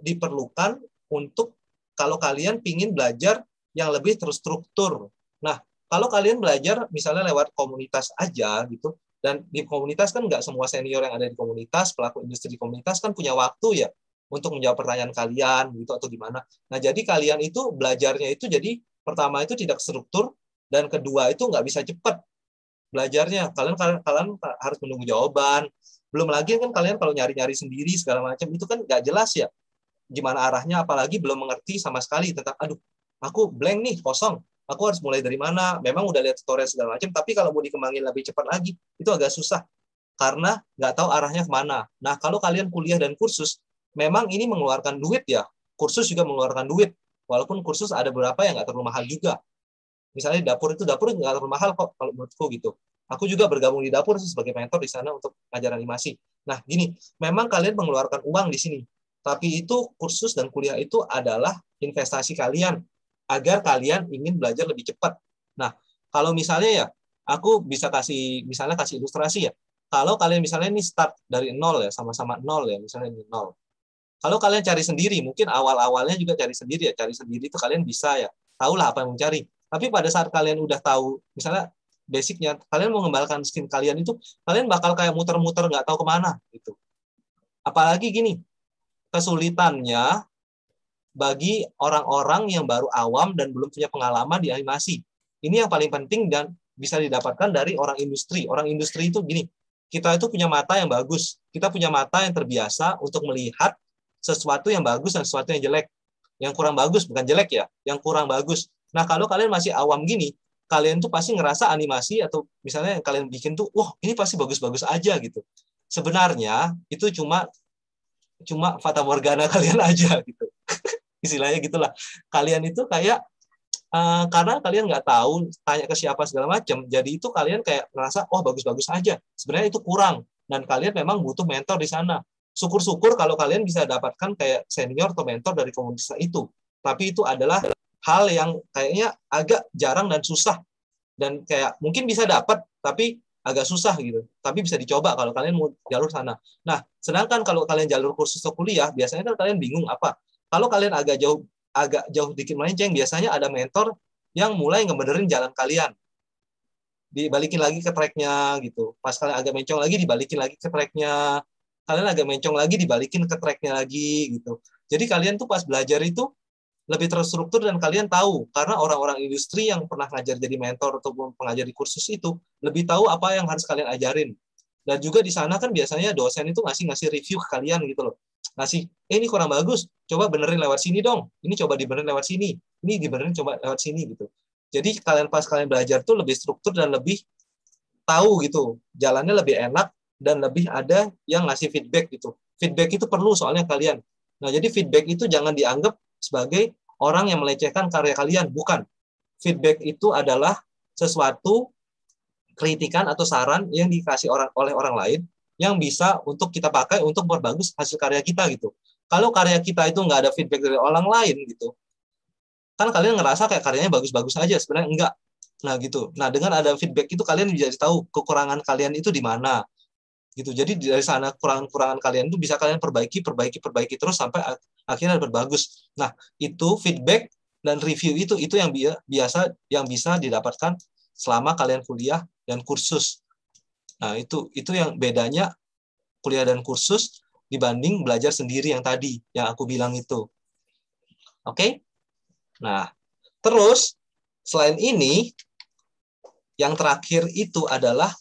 diperlukan untuk kalau kalian ingin belajar yang lebih terstruktur. Nah, kalau kalian belajar misalnya lewat komunitas aja gitu, dan di komunitas kan nggak semua senior yang ada di komunitas, pelaku industri di komunitas kan punya waktu ya untuk menjawab pertanyaan kalian gitu atau gimana. Nah, jadi kalian itu belajarnya itu jadi pertama itu tidak struktur, dan kedua itu nggak bisa cepat belajarnya. Kalian harus menunggu jawaban. Belum lagi kan kalian kalau nyari-nyari sendiri segala macam itu kan nggak jelas ya gimana arahnya, apalagi belum mengerti sama sekali tentang aduh aku blank nih, kosong, aku harus mulai dari mana. Memang udah lihat tutorial segala macam, tapi kalau mau dikembangin lebih cepat lagi itu agak susah karena nggak tahu arahnya kemana. Nah, kalau kalian kuliah dan kursus memang ini mengeluarkan duit ya, kursus juga mengeluarkan duit, walaupun kursus ada beberapa yang nggak terlalu mahal juga. Misalnya dapur nggak terlalu mahal kok kalau menurutku gitu. Aku juga bergabung di dapur sebagai mentor di sana untuk ngajar animasi. Nah, gini, memang kalian mengeluarkan uang di sini, tapi itu kursus dan kuliah itu adalah investasi kalian agar kalian ingin belajar lebih cepat. Nah, kalau misalnya ya, aku bisa kasih ilustrasi ya. kalau kalian misalnya ini start dari nol ya, sama-sama nol ya, misalnya ini nol. Kalau kalian cari sendiri, mungkin awal-awalnya juga cari sendiri ya, cari sendiri itu kalian bisa ya, tahulah apa yang mencari. Tapi pada saat kalian udah tahu, misalnya basicnya, kalian mau mengembangkan skill kalian itu, kalian bakal kayak muter-muter nggak tahu kemana gitu. Apalagi gini, kesulitannya bagi orang-orang yang baru awam dan belum punya pengalaman di animasi. Ini yang paling penting dan bisa didapatkan dari orang industri. Orang industri itu gini, kita itu punya mata yang bagus, kita punya mata yang terbiasa untuk melihat sesuatu yang bagus dan sesuatu yang jelek. Yang kurang bagus, bukan jelek ya, yang kurang bagus. Nah, kalau kalian masih awam gini, kalian tuh pasti ngerasa animasi atau misalnya yang kalian bikin tuh, wah ini pasti bagus-bagus aja gitu. Sebenarnya itu cuma fata morgana kalian aja gitu. Istilahnya gitulah. Kalian itu kayak karena kalian nggak tahu, tanya ke siapa segala macam, jadi itu kalian kayak merasa, oh bagus-bagus aja. Sebenarnya itu kurang, dan kalian memang butuh mentor di sana. Syukur-syukur kalau kalian bisa dapatkan kayak senior atau mentor dari komunitas itu. Tapi itu adalah hal yang kayaknya agak jarang dan susah. Dan kayak mungkin bisa dapat, tapi agak susah gitu. Tapi bisa dicoba kalau kalian mau jalur sana. Nah, sedangkan kalau kalian jalur kursus atau kuliah, biasanya kan kalian bingung apa. Kalau kalian agak jauh dikit melenceng, biasanya ada mentor yang mulai ngebenerin jalan kalian. Dibalikin lagi ke tracknya gitu. Pas kalian agak mencong lagi, dibalikin lagi ke tracknya. Kalian agak mencong lagi, dibalikin ke tracknya lagi gitu. Jadi kalian tuh pas belajar itu lebih terstruktur dan kalian tahu. Karena orang-orang industri yang pernah ngajar jadi mentor atau pengajar di kursus itu lebih tahu apa yang harus kalian ajarin. Dan juga di sana kan biasanya dosen itu ngasih review ke kalian gitu loh. Ngasih, ini kurang bagus, coba benerin lewat sini dong. Ini coba dibenerin lewat sini. Ini dibenerin coba lewat sini gitu. Jadi pas kalian belajar tuh lebih struktur dan lebih tahu gitu. Jalannya lebih enak dan lebih ada yang ngasih feedback gitu. Feedback itu perlu soalnya kalian. Nah, jadi feedback itu jangan dianggap sebagai orang yang melecehkan karya kalian. Bukan. Feedback itu adalah sesuatu kritikan atau saran yang dikasih oleh orang lain yang bisa untuk kita pakai untuk memperbagus hasil karya kita gitu. Kalau karya kita itu nggak ada feedback dari orang lain gitu, kan kalian ngerasa kayak karyanya bagus-bagus aja, sebenarnya enggak. Nah gitu. Nah dengan ada feedback itu kalian bisa tahu kekurangan kalian itu di mana gitu. Jadi dari sana kekurangan kalian itu bisa kalian perbaiki terus sampai akhirnya dapat bagus. Nah itu feedback dan review itu yang biasa yang bisa didapatkan selama kalian kuliah dan kursus. Nah itu yang bedanya kuliah dan kursus dibanding belajar sendiri yang tadi yang aku bilang itu. Oke? Nah, terus selain ini yang terakhir itu adalah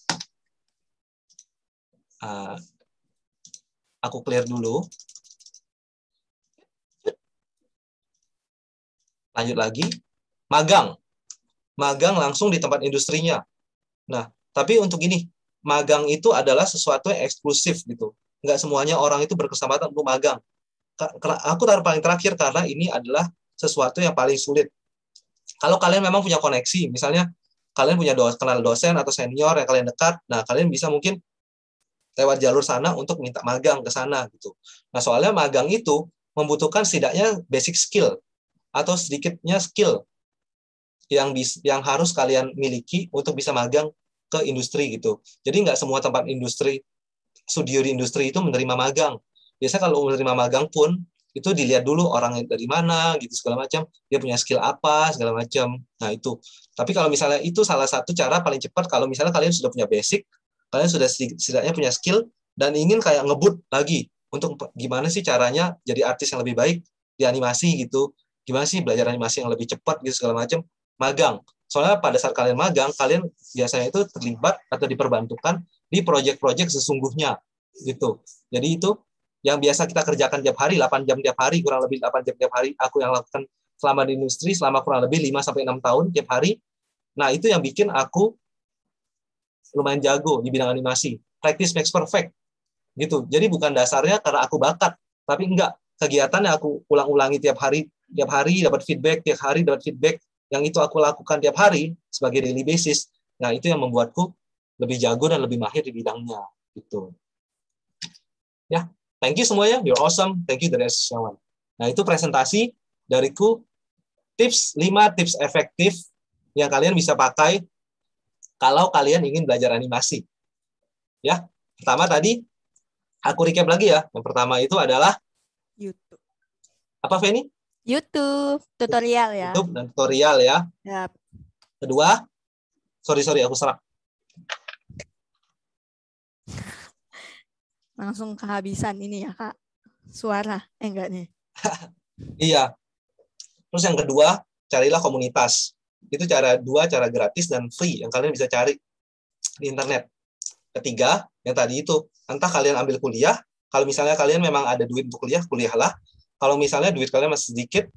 aku clear dulu. Lanjut lagi. Magang. Magang langsung di tempat industrinya. Nah, tapi untuk ini, magang itu adalah sesuatu yang eksklusif gitu. Nggak semuanya orang itu berkesempatan untuk magang. Aku taruh paling terakhir karena ini adalah sesuatu yang paling sulit. Kalau kalian memang punya koneksi, misalnya kalian punya kenal dosen atau senior yang kalian dekat, nah kalian bisa mungkin lewat jalur sana untuk minta magang ke sana gitu. Nah, soalnya magang itu membutuhkan setidaknya basic skill atau sedikitnya skill yang harus kalian miliki untuk bisa magang ke industri gitu. Jadi nggak semua tempat industri, studio di industri itu menerima magang. Biasanya kalau menerima magang pun itu dilihat dulu orangnya dari mana gitu segala macam, dia punya skill apa segala macam. Nah itu. Tapi kalau misalnya itu salah satu cara paling cepat kalau misalnya kalian sudah punya basic, kalian sudah setidaknya punya skill dan ingin kayak ngebut lagi untuk gimana sih caranya jadi artis yang lebih baik di animasi gitu. Gimana sih belajar animasi yang lebih cepat gitu segala macam, magang. Soalnya pada saat kalian magang, kalian biasanya itu terlibat atau diperbantukan di proyek-proyek sesungguhnya gitu. Jadi itu yang biasa kita kerjakan tiap hari, 8 jam tiap hari, kurang lebih 8 jam tiap hari, aku yang lakukan selama di industri, selama kurang lebih 5-6 tahun tiap hari. Nah, itu yang bikin aku lumayan jago di bidang animasi. Practice makes perfect. Gitu. Jadi bukan dasarnya karena aku bakat, tapi enggak. Kegiatan yang aku ulang-ulangi tiap hari dapat feedback, tiap hari dapat feedback, yang itu aku lakukan tiap hari sebagai daily basis. Nah, itu yang membuatku lebih jago dan lebih mahir di bidangnya. Gitu. Ya. Thank you semuanya, you're awesome. Thank you dari Syawan. Nah, itu presentasi dariku 5 tips efektif yang kalian bisa pakai kalau kalian ingin belajar animasi. Ya. Pertama tadi, aku recap lagi ya. Yang pertama itu adalah, YouTube. apa Feni? YouTube, tutorial ya. YouTube dan tutorial ya. Yap. Kedua, sorry aku serap. Langsung kehabisan ini ya Kak. Suara, enggak nih. Iya. Terus yang kedua, carilah komunitas. Itu cara gratis dan free yang kalian bisa cari di internet. Ketiga, yang tadi itu, entah kalian ambil kuliah, kalau misalnya kalian memang ada duit untuk kuliah, kuliahlah. Kalau misalnya duit kalian masih sedikit,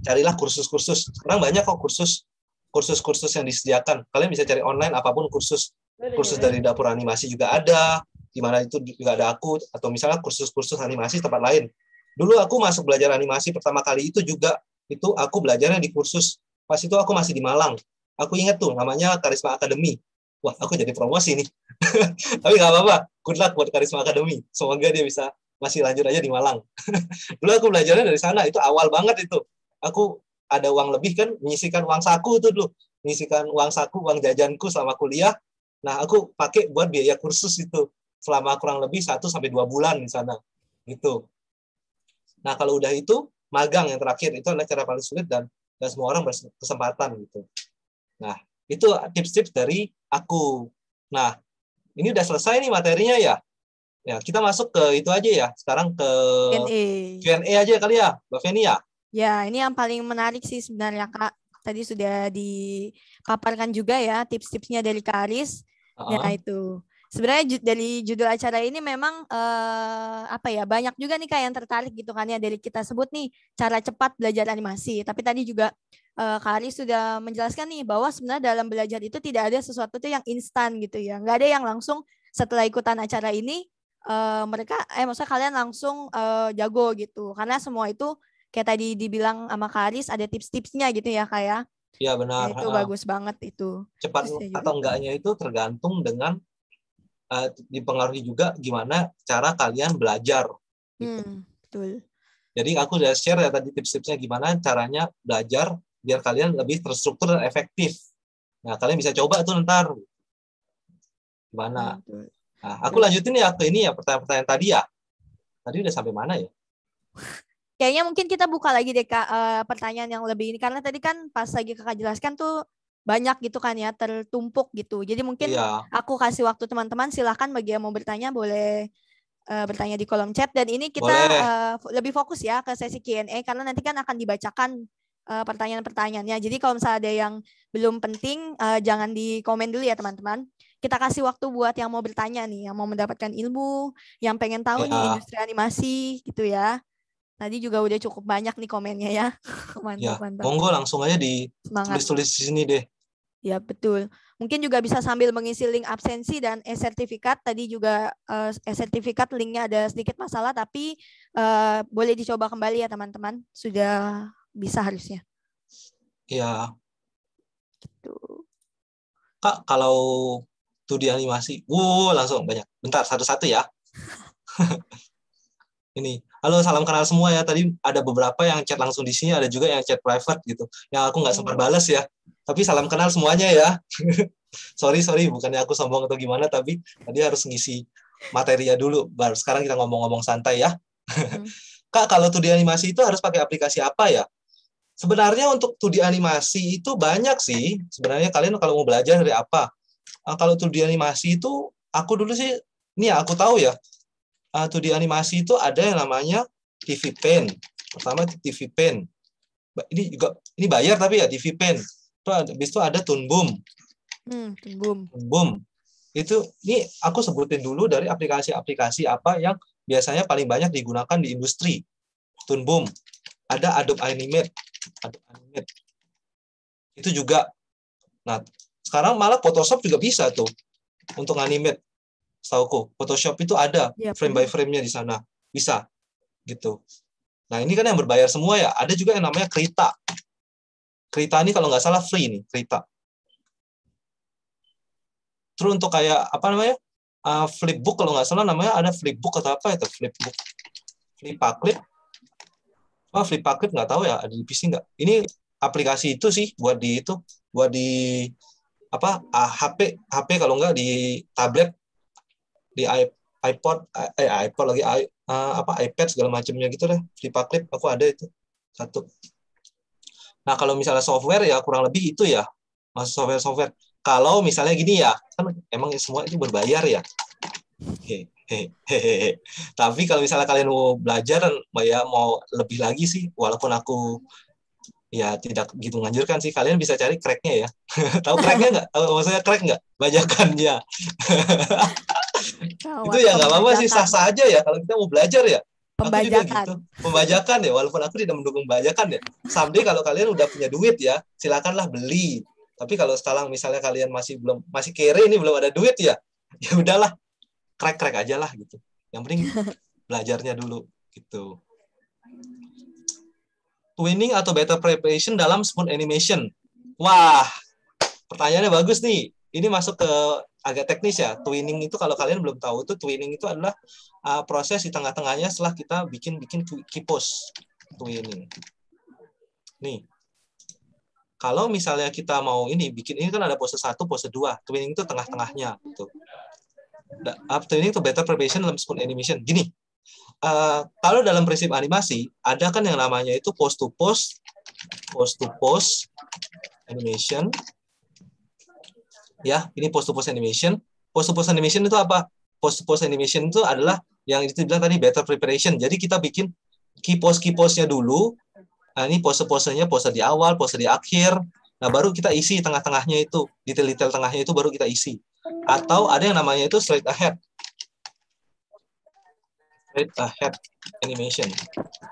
carilah kursus-kursus. Sekarang banyak kok kursus-kursus yang disediakan. Kalian bisa cari online apapun kursus dari dapur animasi juga ada, di mana itu juga ada aku, atau misalnya kursus-kursus animasi tempat lain. Dulu aku masuk belajar animasi pertama kali itu juga, itu aku belajarnya di kursus. Pas itu aku masih di Malang. Aku ingat tuh, namanya Karisma Academy. Wah, aku jadi promosi nih. Tapi nggak apa-apa. Good luck buat Karisma Academy. Semoga dia bisa masih lanjut aja di Malang. Dulu aku belajarnya dari sana. Itu awal banget itu. Aku ada uang lebih kan, menyisikan uang saku itu dulu. Menyisikan uang saku, uang jajanku selama kuliah. Nah, aku pakai buat biaya kursus itu. Selama kurang lebih 1-2 bulan di sana. Gitu. Nah, kalau udah itu, magang yang terakhir. Itu adalah cara paling sulit dan semua orang berkesempatan gitu. Nah, itu tips-tips dari aku. Nah, ini udah selesai nih materinya ya. Ya, kita masuk ke itu aja ya. Sekarang ke Q&A aja kali ya, Mbak Feni ya. Ya, ini yang paling menarik sih sebenarnya Kak. Tadi sudah dipaparkan juga ya tips-tipsnya dari Kak Aris. Ya itu. Sebenarnya dari judul acara ini memang apa ya, banyak juga nih Kak yang tertarik gitu kan ya, dari kita sebut nih cara cepat belajar animasi. Tapi tadi juga Kak Aris sudah menjelaskan nih bahwa sebenarnya dalam belajar itu tidak ada sesuatu tuh yang instan gitu ya. Nggak ada yang langsung setelah ikutan acara ini maksudnya kalian langsung jago gitu. Karena semua itu kayak tadi dibilang sama Kak Aris ada tips-tipsnya gitu ya Kak ya. Iya benar. Ya, itu bagus banget itu. Cepat atau enggaknya itu tergantung dengan dipengaruhi juga gimana cara kalian belajar. Gitu. Betul. Jadi aku udah share ya tadi tips-tipsnya gimana caranya belajar biar kalian lebih terstruktur dan efektif. Nah, kalian bisa coba tuh ntar. Gimana? Nah, aku lanjutin ya ke ini ya, pertanyaan-pertanyaan tadi ya. Tadi udah sampai mana ya? Kayaknya mungkin kita buka lagi deh Kak, pertanyaan yang lebih ini. Karena tadi kan pas lagi Kakak jelaskan tuh banyak gitu kan ya, tertumpuk gitu. Jadi mungkin aku kasih waktu teman-teman, silahkan bagi yang mau bertanya boleh bertanya di kolom chat. Dan ini kita lebih fokus ya ke sesi Q&A karena nanti kan akan dibacakan pertanyaan-pertanyaannya. Jadi kalau misalnya ada yang belum penting, jangan di komen dulu ya teman-teman. Kita kasih waktu buat yang mau bertanya nih, yang mau mendapatkan ilmu, yang pengen tahu nih industri animasi gitu ya. Tadi juga udah cukup banyak nih komennya ya. Mantap. Monggo langsung aja ditulis-tulis di sini deh. Ya betul. Mungkin juga bisa sambil mengisi link absensi dan e-sertifikat. Tadi juga e-sertifikat linknya ada sedikit masalah, tapi boleh dicoba kembali ya teman-teman. Sudah bisa harusnya. Iya. Gitu. Kak, kalau studi animasi, langsung banyak. Bentar, satu-satu ya. Ini, halo, salam kenal semua ya. Tadi ada beberapa yang chat langsung di sini, ada juga yang chat private gitu. Yang aku nggak sempat balas ya. Tapi salam kenal semuanya ya. sorry, bukannya aku sombong atau gimana, tapi tadi harus ngisi materinya dulu. Baru sekarang kita ngomong-ngomong santai ya. Kak, kalau studi animasi itu harus pakai aplikasi apa ya? Sebenarnya untuk studi animasi itu banyak sih. Sebenarnya kalian kalau mau belajar dari apa? Kalau studi animasi itu, aku dulu sih, ini ya aku tahu ya. Studi animasi itu ada yang namanya TV Pen. Pertama TV Pen. Ini bayar tapi ya TV Pen. Habis itu ada Toon Boom. Toon Boom. Ini aku sebutin dulu dari aplikasi-aplikasi apa yang biasanya paling banyak digunakan di industri. Toon Boom. Ada Adobe Animate. Itu juga. Nah, sekarang malah Photoshop juga bisa tuh untuk animate. Setauku, Photoshop itu ada frame by frame-nya di sana. Bisa. Gitu. Nah, ini kan yang berbayar semua ya. Ada juga yang namanya Krita. Krita ini kalau nggak salah free nih, Krita. Terus untuk kayak, apa namanya, Flipbook kalau nggak salah namanya ada Flipbook atau apa itu, Flipbook. Flipbook. Flipbook nggak tahu ya, ada di PC nggak? Ini aplikasi itu sih, buat di HP kalau nggak di tablet. di iPod, iPod lagi, iPad segala macamnya gitu deh. Di Paklip aku ada itu satu. Nah, kalau misalnya software ya kurang lebih itu ya, masuk software. Kalau misalnya gini ya, kan emang semua itu berbayar ya. Hehehe. Tapi kalau misalnya kalian mau belajar, ya mau lebih lagi sih, walaupun aku ya tidak gitu menganjurkan sih, kalian bisa cari cracknya ya. Tahu cracknya nggak? Tahu maksudnya crack nggak? Bajakannya. Itu Gawat, ya nggak apa-apa sih, pembajakan. sah-sah aja ya kalau kita mau belajar ya. Aku juga Pembajakan. gitu. Pembajakan ya, walaupun aku tidak mendukung pembajakan ya. Someday kalau kalian udah punya duit ya, silakanlah beli. Tapi kalau sekarang misalnya kalian masih kere ini belum ada duit ya, ya udahlah, crack aja lah gitu. Yang penting belajarnya dulu gitu. Twinning atau better preparation dalam smooth animation. Wah, pertanyaannya bagus nih. Ini masuk ke agak teknis ya. Twinning itu kalau kalian belum tahu, itu twinning itu adalah proses di tengah-tengahnya setelah kita bikin key pose. Twinning. Nih. Kalau misalnya kita mau bikin ini kan ada pose 1, pose 2. Twinning itu tengah-tengahnya gitu. Twinning itu better preparation dalam smooth animation. Gini. Kalau dalam prinsip animasi ada kan yang namanya itu pose to pose animation. Ya, ini pose to pose animation. Pose to pose animation itu apa? Pose to pose animation itu adalah yang itu bilang tadi better preparation. Jadi kita bikin key pose-nya dulu. Nah, ini pose-posenya, pose di awal, pose di akhir. Nah, baru kita isi tengah-tengahnya itu, detail-detail tengahnya itu baru kita isi. Atau ada yang namanya itu straight ahead animation.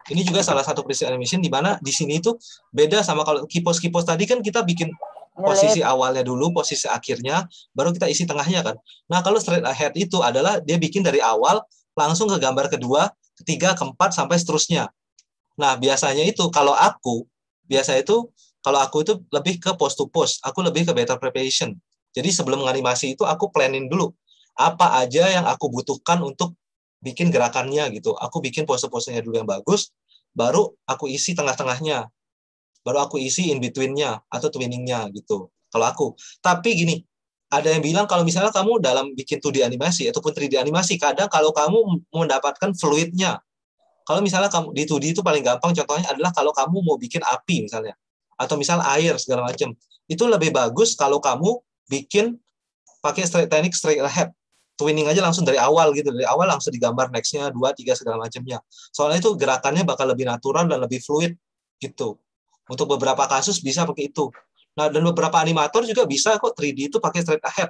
Ini juga salah satu prinsip animation di mana di sini itu beda sama kalau key pose tadi kan kita bikin posisi awalnya dulu, posisi akhirnya, baru kita isi tengahnya kan. Nah, kalau straight ahead itu adalah dia bikin dari awal langsung ke gambar kedua, ketiga, keempat sampai seterusnya. Nah, biasanya itu kalau aku itu lebih ke pose to pose, aku lebih ke better preparation. Jadi sebelum menganimasi itu aku planning dulu apa aja yang aku butuhkan untuk bikin gerakannya gitu. Aku bikin pose-posenya dulu yang bagus, baru aku isi tengah-tengahnya. Baru aku isi in between-nya atau twinning-nya gitu. Kalau aku. Tapi gini, ada yang bilang kalau misalnya kamu dalam bikin 2D animasi ataupun 3D animasi, kadang kalau kamu mendapatkan fluidnya. Kalau misalnya kamu di 2D itu paling gampang contohnya adalah kalau kamu mau bikin api misalnya atau misal air segala macam. Itu lebih bagus kalau kamu bikin pakai teknik straight ahead. Twinning aja langsung dari awal gitu, dari awal langsung digambar nextnya 2, 3 segala macamnya. Soalnya itu gerakannya bakal lebih natural dan lebih fluid gitu. Untuk beberapa kasus bisa pakai itu. Nah, dan beberapa animator juga bisa kok 3D itu pakai straight ahead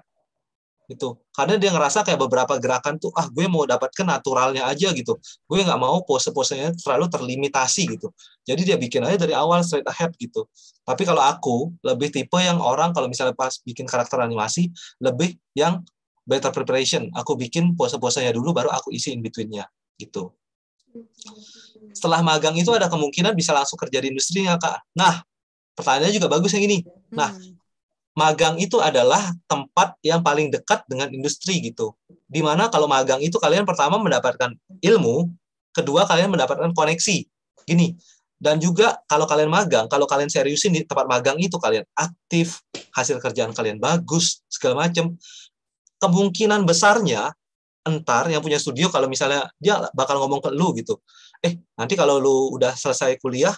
gitu. Karena dia ngerasa kayak beberapa gerakan tuh gue mau dapatkan naturalnya aja gitu. Gue nggak mau pose-posenya terlalu terlimitasi gitu. Jadi dia bikin aja dari awal straight ahead gitu. Tapi kalau aku lebih tipe yang orang kalau misalnya pas bikin karakter animasi lebih yang better preparation. Aku bikin pose-posenya dulu baru aku isi in between-nya gitu. Setelah magang itu ada kemungkinan bisa langsung kerja di industri nggak, Kak? Nah, pertanyaannya juga bagus yang ini. Nah, magang itu adalah tempat yang paling dekat dengan industri gitu. Dimana kalau magang itu kalian pertama mendapatkan ilmu, kedua kalian mendapatkan koneksi. Gini, dan juga kalau kalian magang, kalau kalian seriusin di tempat magang itu kalian aktif, hasil kerjaan kalian bagus, segala macam. Kemungkinan besarnya entar yang punya studio kalau misalnya dia bakal ngomong ke lu gitu. Nanti kalau lu udah selesai kuliah,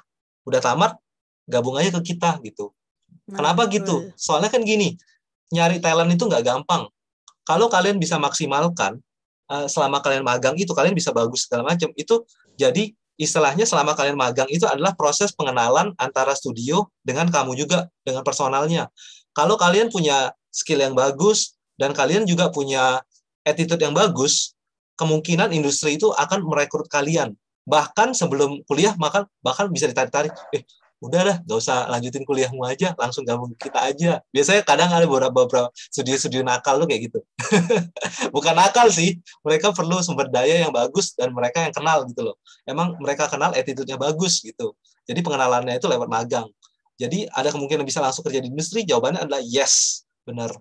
udah tamat, gabung aja ke kita gitu. Kenapa gitu? Soalnya kan gini, nyari talent itu nggak gampang. Kalau kalian bisa maksimalkan, selama kalian magang itu, kalian bisa bagus segala macam. Itu jadi istilahnya selama kalian magang itu adalah proses pengenalan antara studio dengan kamu juga, dengan personalnya. Kalau kalian punya skill yang bagus, dan kalian juga punya attitude yang bagus, kemungkinan industri itu akan merekrut kalian. Bahkan sebelum kuliah, bahkan bisa ditarik-tarik, udah dah, gak usah lanjutin kuliahmu aja, langsung gabung kita aja. Biasanya kadang ada beberapa studio-studio nakal tuh kayak gitu. Bukan nakal sih, mereka perlu sumber daya yang bagus dan mereka yang kenal gitu loh. Emang mereka kenal attitude-nya bagus gitu. Jadi pengenalannya itu lewat magang. Jadi ada kemungkinan bisa langsung kerja di industri, jawabannya adalah yes, benar.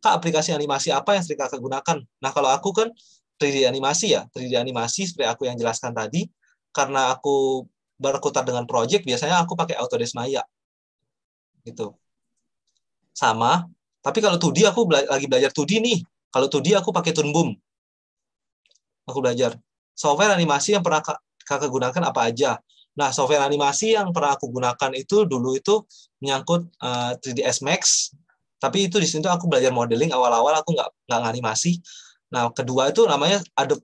Kak, aplikasi animasi apa yang sering kakak gunakan? Nah, kalau aku kan 3D animasi ya, 3D animasi seperti aku yang jelaskan tadi, karena aku berkutat dengan project, biasanya aku pakai Autodesk Maya. Gitu. Sama, tapi kalau 2D aku lagi belajar 2D nih. Kalau 2D aku pakai Toon Boom. Aku belajar software animasi yang pernah kakak gunakan apa aja. Nah, software animasi yang pernah aku gunakan itu dulu itu menyangkut 3ds Max. Tapi itu di situ aku belajar modeling awal-awal, aku nggak animasi. Nah, kedua itu namanya Adobe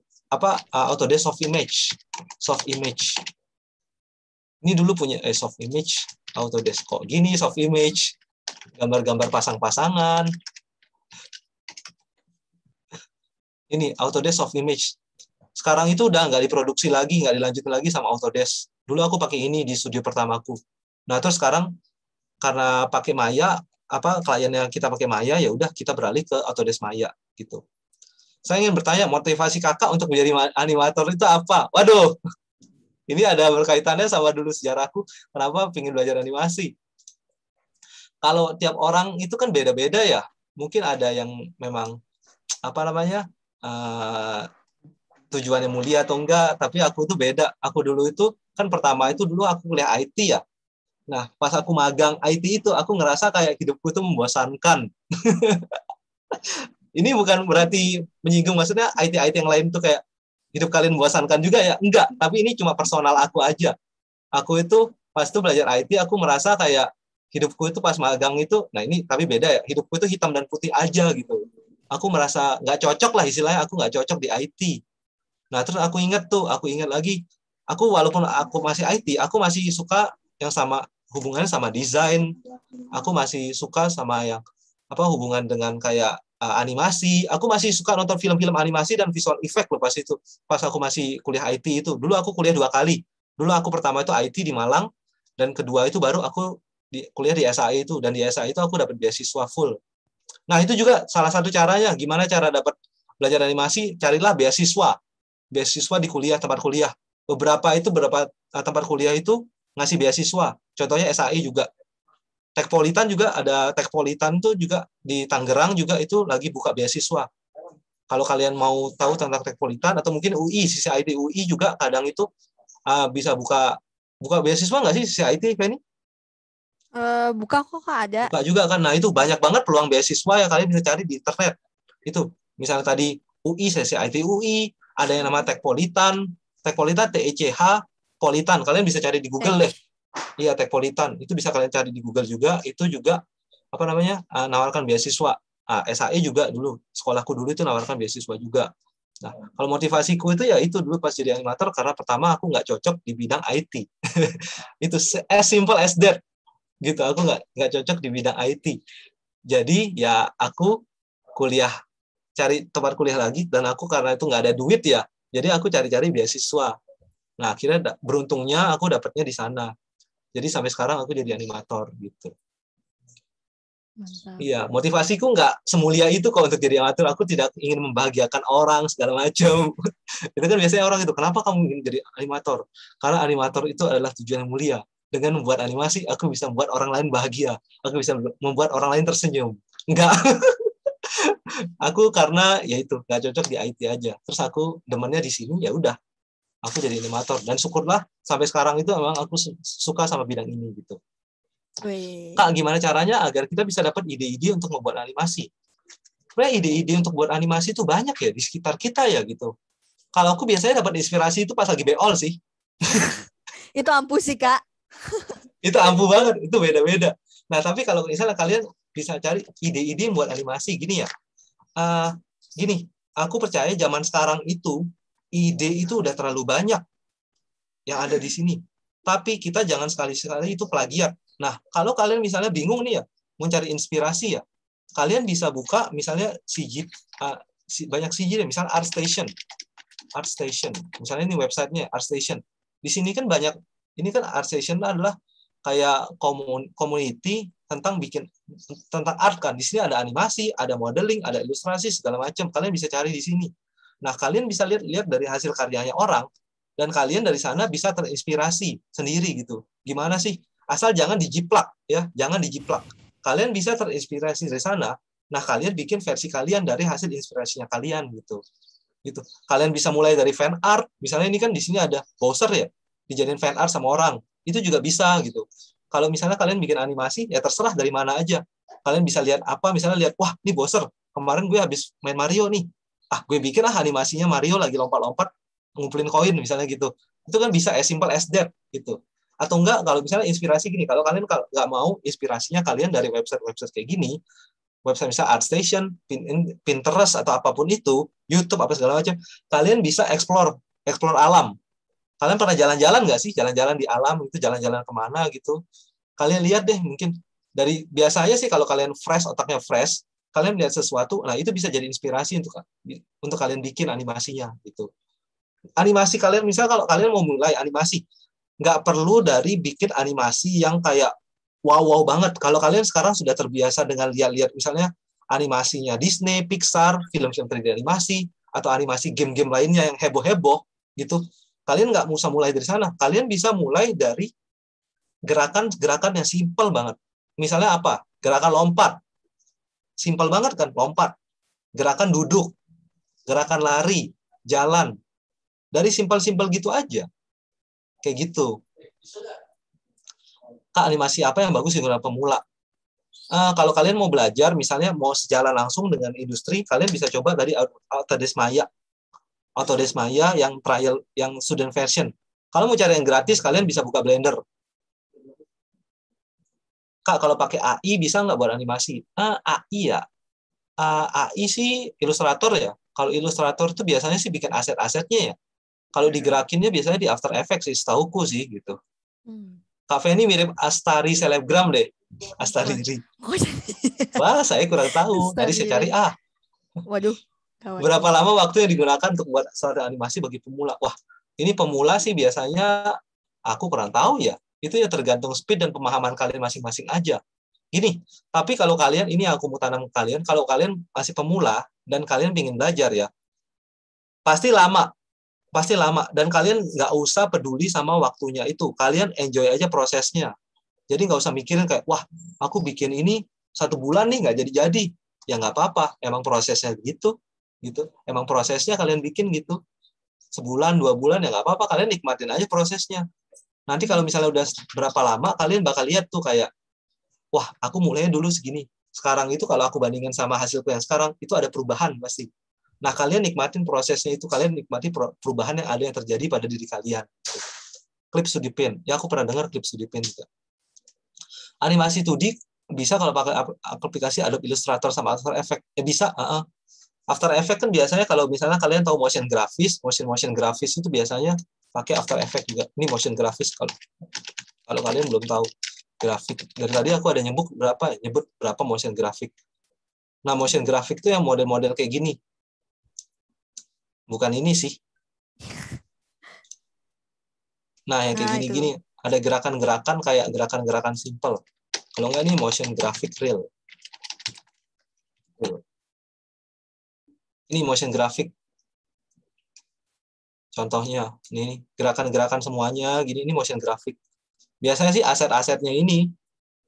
Autodesk Soft Image. Soft Image. Ini dulu punya Soft Image, Autodesk kok gini Soft Image, gambar-gambar pasang-pasangan. Ini Autodesk Soft Image. Sekarang itu udah nggak diproduksi lagi, nggak dilanjutin lagi sama Autodesk. Dulu aku pakai ini di studio pertamaku. Nah, terus sekarang karena pakai Maya, kliennya kita pakai Maya, ya udah kita beralih ke Autodesk Maya gitu. Saya ingin bertanya, motivasi kakak untuk menjadi animator itu apa? Waduh, ini ada berkaitannya sama dulu sejarahku, kenapa pengen belajar animasi. Kalau tiap orang itu kan beda-beda ya. Mungkin ada yang memang tujuannya mulia atau enggak, tapi aku tuh beda. Aku dulu itu kan pertama itu dulu aku kuliah IT ya. Nah, pas aku magang IT itu aku ngerasa kayak hidupku tuh membosankan. Ini bukan berarti menyinggung, maksudnya IT yang lain tuh kayak hidup kalian membosankan juga ya. Enggak, tapi ini cuma personal aku aja. Aku itu pas tuh belajar IT aku merasa kayak hidupku itu pas magang itu, nah ini tapi beda ya. Hidupku itu hitam dan putih aja gitu. Aku merasa nggak cocok lah istilahnya, aku nggak cocok di IT. Nah, terus aku ingat lagi, aku walaupun aku masih IT, aku masih suka yang sama hubungannya sama desain. Aku masih suka sama yang hubungan dengan kayak animasi. Aku masih suka nonton film-film animasi dan visual effect loh pas itu. Pas aku masih kuliah IT itu. Dulu aku kuliah 2 kali. Dulu aku pertama itu IT di Malang, dan kedua itu baru aku kuliah di SAI itu. Dan di SAI itu aku dapat beasiswa full. Nah, itu juga salah satu caranya. Gimana cara dapat belajar animasi? Carilah beasiswa di tempat kuliah. Beberapa tempat kuliah itu ngasih beasiswa. Contohnya SAI juga. Tekpolitan juga ada, Tekpolitan tuh juga di Tangerang juga itu lagi buka beasiswa. Kalau kalian mau tahu tentang Tekpolitan atau mungkin UI, sisi IT UI juga kadang itu bisa buka beasiswa nggak sih sisi IT, Penny? Buka kok Kak, ada. Buka juga kan. Nah, itu banyak banget peluang beasiswa ya, kalian bisa cari di internet. Itu misalnya tadi UI, sesi IT UI, ada yang nama Tekpolitan TECH Politan. Kalian bisa cari di Google deh. Iya, Tekpolitan. Itu bisa kalian cari di Google juga. Itu juga nawarkan beasiswa. SAE juga dulu, sekolahku dulu itu nawarkan beasiswa juga. Nah, kalau motivasiku itu ya itu dulu pas jadi animator, karena pertama aku nggak cocok di bidang IT. Itu as simple as that. Gitu, aku nggak cocok di bidang IT. Jadi ya aku cari tempat kuliah lagi, dan aku karena itu nggak ada duit ya, jadi aku cari-cari beasiswa. Nah, akhirnya beruntungnya aku dapatnya di sana. Jadi sampai sekarang aku jadi animator gitu. Mantap. Iya, motivasiku nggak semulia itu kok untuk jadi animator. Aku tidak ingin membahagiakan orang segala macam. Itu kan biasanya orang itu, kenapa kamu ingin jadi animator? Karena animator itu adalah tujuan yang mulia. Dengan membuat animasi, aku bisa membuat orang lain bahagia. Aku bisa membuat orang lain tersenyum. Enggak. Aku karena ya itu nggak cocok di IT aja. Terus aku demennya di sini, ya udah. Aku jadi animator, dan syukurlah sampai sekarang itu memang aku suka sama bidang ini gitu. Wih. Kak, gimana caranya agar kita bisa dapat ide-ide untuk membuat animasi? Sebenarnya ide-ide untuk buat animasi itu banyak ya di sekitar kita ya gitu. Kalau aku biasanya dapat inspirasi itu pas lagi beol sih. Itu ampuh sih Kak. Itu ampuh banget, itu beda-beda. Nah, tapi kalau misalnya kalian bisa cari ide-ide buat animasi gini ya. Gini, aku percaya zaman sekarang itu ide itu udah terlalu banyak yang ada di sini. Tapi kita jangan sekali-sekali itu plagiat. Nah, kalau kalian misalnya bingung nih ya, mau cari inspirasi ya, kalian bisa buka misalnya banyak CG, misalnya ArtStation. Misalnya ini websitenya ArtStation. Di sini kan banyak, ini kan ArtStation adalah kayak community tentang art kan. Di sini ada animasi, ada modeling, ada ilustrasi segala macam. Kalian bisa cari di sini. Nah, kalian bisa lihat dari hasil karyanya orang, dan kalian dari sana bisa terinspirasi sendiri gitu. Gimana sih? Asal jangan dijiplak ya, jangan dijiplak. Kalian bisa terinspirasi dari sana. Nah, kalian bikin versi kalian dari hasil inspirasinya kalian gitu. Gitu. Kalian bisa mulai dari fan art. Misalnya ini kan di sini ada Bowser ya, dijadiin fan art sama orang. Itu juga bisa gitu. Kalau misalnya kalian bikin animasi, ya terserah dari mana aja. Kalian bisa lihat misalnya lihat, wah, ini Bowser. Kemarin gue habis main Mario nih. gue bikin animasinya Mario lagi lompat-lompat ngumpulin koin misalnya gitu. Itu kan bisa as simple as that gitu. Atau enggak kalau misalnya inspirasi gini, kalau kalian nggak mau inspirasinya kalian dari website kayak gini, website misalnya ArtStation, Pinterest atau apapun itu, YouTube apa segala macam, kalian bisa explore alam. Kalian pernah jalan-jalan nggak sih? Jalan-jalan di alam itu, jalan-jalan kemana gitu. Kalian lihat deh, mungkin dari biasanya sih kalau kalian otaknya fresh, kalian lihat sesuatu, nah itu bisa jadi inspirasi untuk kalian bikin animasinya gitu. Animasi kalian, misal kalau kalian mau mulai animasi, nggak perlu dari bikin animasi yang kayak wow banget. Kalau kalian sekarang sudah terbiasa dengan lihat-lihat misalnya animasinya Disney, Pixar, film-film 3D animasi, atau animasi game-game lainnya yang heboh-heboh gitu, kalian nggak usah mulai dari sana. Kalian bisa mulai dari gerakan-gerakan yang simpel banget. Misalnya apa? Gerakan lompat. Simpel banget kan, lompat. Gerakan duduk, gerakan lari, jalan. Dari simpel-simpel gitu aja. Kayak gitu. Kak, animasi apa yang bagus untuk pemula? Kalau kalian mau belajar, misalnya mau sejalan langsung dengan industri, kalian bisa coba dari Autodesk Maya yang trial, yang student version. Kalau mau cari yang gratis, kalian bisa buka Blender. Kak, kalau pakai AI bisa nggak buat animasi? AI ya. AI sih Illustrator ya. Kalau Illustrator itu biasanya sih bikin aset-asetnya ya. Kalau digerakinnya biasanya di After Effects sih, setauku sih gitu. Kak Feni mirip Astari Selebgram deh. Astari Diri. Wah, saya kurang tahu. Tadi saya cari Waduh. Berapa lama waktu yang digunakan untuk buat suatu animasi bagi pemula? Wah, ini pemula sih biasanya aku kurang tahu ya. Itu ya tergantung speed dan pemahaman kalian masing-masing aja. Gini, tapi kalau kalian, ini aku mau tanam ke kalian, kalau kalian masih pemula dan kalian ingin belajar ya, pasti lama. Dan kalian nggak usah peduli sama waktunya itu. Kalian enjoy aja prosesnya. Jadi nggak usah mikirin kayak, wah, aku bikin ini 1 bulan nih nggak jadi-jadi. Ya nggak apa-apa, emang prosesnya gitu. Emang prosesnya kalian bikin gitu. Sebulan, 2 bulan ya nggak apa-apa, kalian nikmatin aja prosesnya. Nanti kalau misalnya udah berapa lama, kalian bakal lihat tuh kayak, wah, aku mulainya dulu segini. Sekarang itu kalau aku bandingin sama hasilku yang sekarang, itu ada perubahan pasti. Nah, kalian nikmatin prosesnya itu, kalian nikmati perubahan yang ada yang terjadi pada diri kalian. Clip Sudipin. Ya, aku pernah dengar Clip Sudipin juga. Animasi 2D bisa kalau pakai aplikasi Adobe Illustrator sama After Effects. Ya bisa, After Effects kan biasanya kalau misalnya kalian tahu motion grafis itu biasanya pakai After Effects juga. Ini motion grafis kalau kalian belum tahu grafik. Dari tadi aku ada nyebut berapa motion grafik. Nah, motion grafik itu yang model-model kayak gini. Bukan ini sih. Nah, yang kayak gini-gini ada gerakan-gerakan kayak gerakan-gerakan simple. Kalau enggak ini motion graphic real. Ini motion graphic. Contohnya, ini gerakan-gerakan semuanya gini, ini motion graphic. Biasanya sih aset-asetnya ini,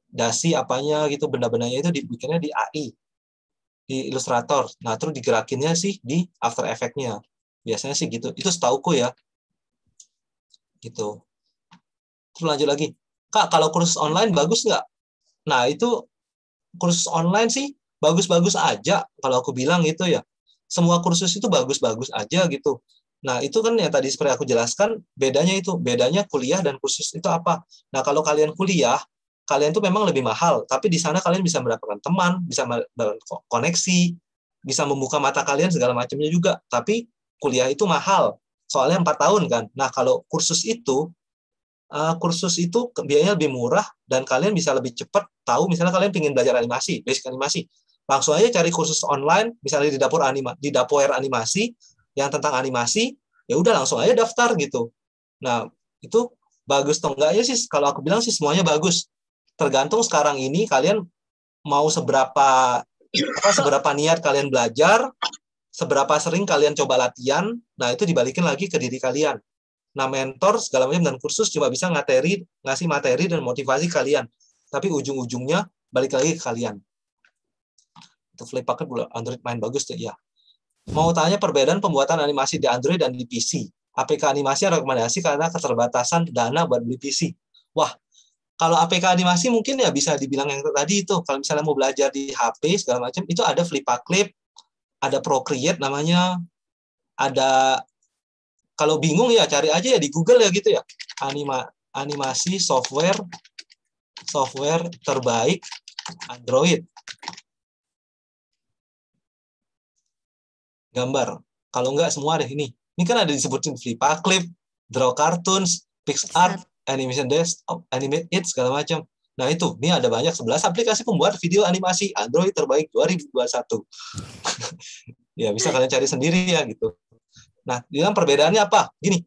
dasi apanya gitu, benda-bendanya itu dibikinnya di AI, di Illustrator. Nah, terus digerakinnya sih di After Effects-nya. Biasanya sih gitu. Itu setauku ya. Gitu. Terus lanjut lagi. Kak, kalau kursus online bagus nggak? Nah, itu kursus online sih bagus-bagus aja kalau aku bilang gitu ya. Semua kursus itu bagus-bagus aja gitu. Nah, itu kan yang tadi seperti aku jelaskan, bedanya kuliah dan kursus itu apa? Nah, kalau kalian kuliah, kalian tuh memang lebih mahal, tapi di sana kalian bisa mendapatkan teman, bisa mendapatkan koneksi, bisa membuka mata kalian segala macamnya juga. Tapi kuliah itu mahal, soalnya 4 tahun kan. Nah, kalau kursus itu biayanya lebih murah dan kalian bisa lebih cepat tahu. Misalnya kalian ingin belajar animasi, basic animasi, langsung aja cari kursus online, misalnya di Dapoer Animasi yang tentang animasi, ya udah langsung aja daftar gitu. Nah, itu bagus atau enggaknya sih, kalau aku bilang sih semuanya bagus. Tergantung sekarang ini kalian mau seberapa niat kalian belajar, seberapa sering kalian coba latihan. Nah, itu dibalikin lagi ke diri kalian. Nah, mentor segala macam dan kursus cuma bisa ngasih materi dan motivasi kalian. Tapi ujung-ujungnya balik lagi ke kalian. Itu Flippacket Android main bagus tuh ya. Mau tanya perbedaan pembuatan animasi di Android dan di PC. APK animasi rekomendasi karena keterbatasan dana buat beli PC. Wah, kalau APK animasi mungkin ya bisa dibilang yang tadi itu. Kalau misalnya mau belajar di HP segala macam, itu ada Flippacket, ada Procreate namanya, ada, kalau bingung ya cari aja ya di Google ya gitu ya. Animasi software terbaik Android. Gambar. Kalau enggak semua deh ini. Ini kan ada disebutin Flipaclip, Draw Cartoons, PixArt, Animation Desktop, Animate It, segala macam. Nah itu, ini ada banyak 11 aplikasi pembuat video animasi Android terbaik 2021. Ya bisa kalian cari sendiri ya gitu. Nah, yang perbedaannya apa? Gini,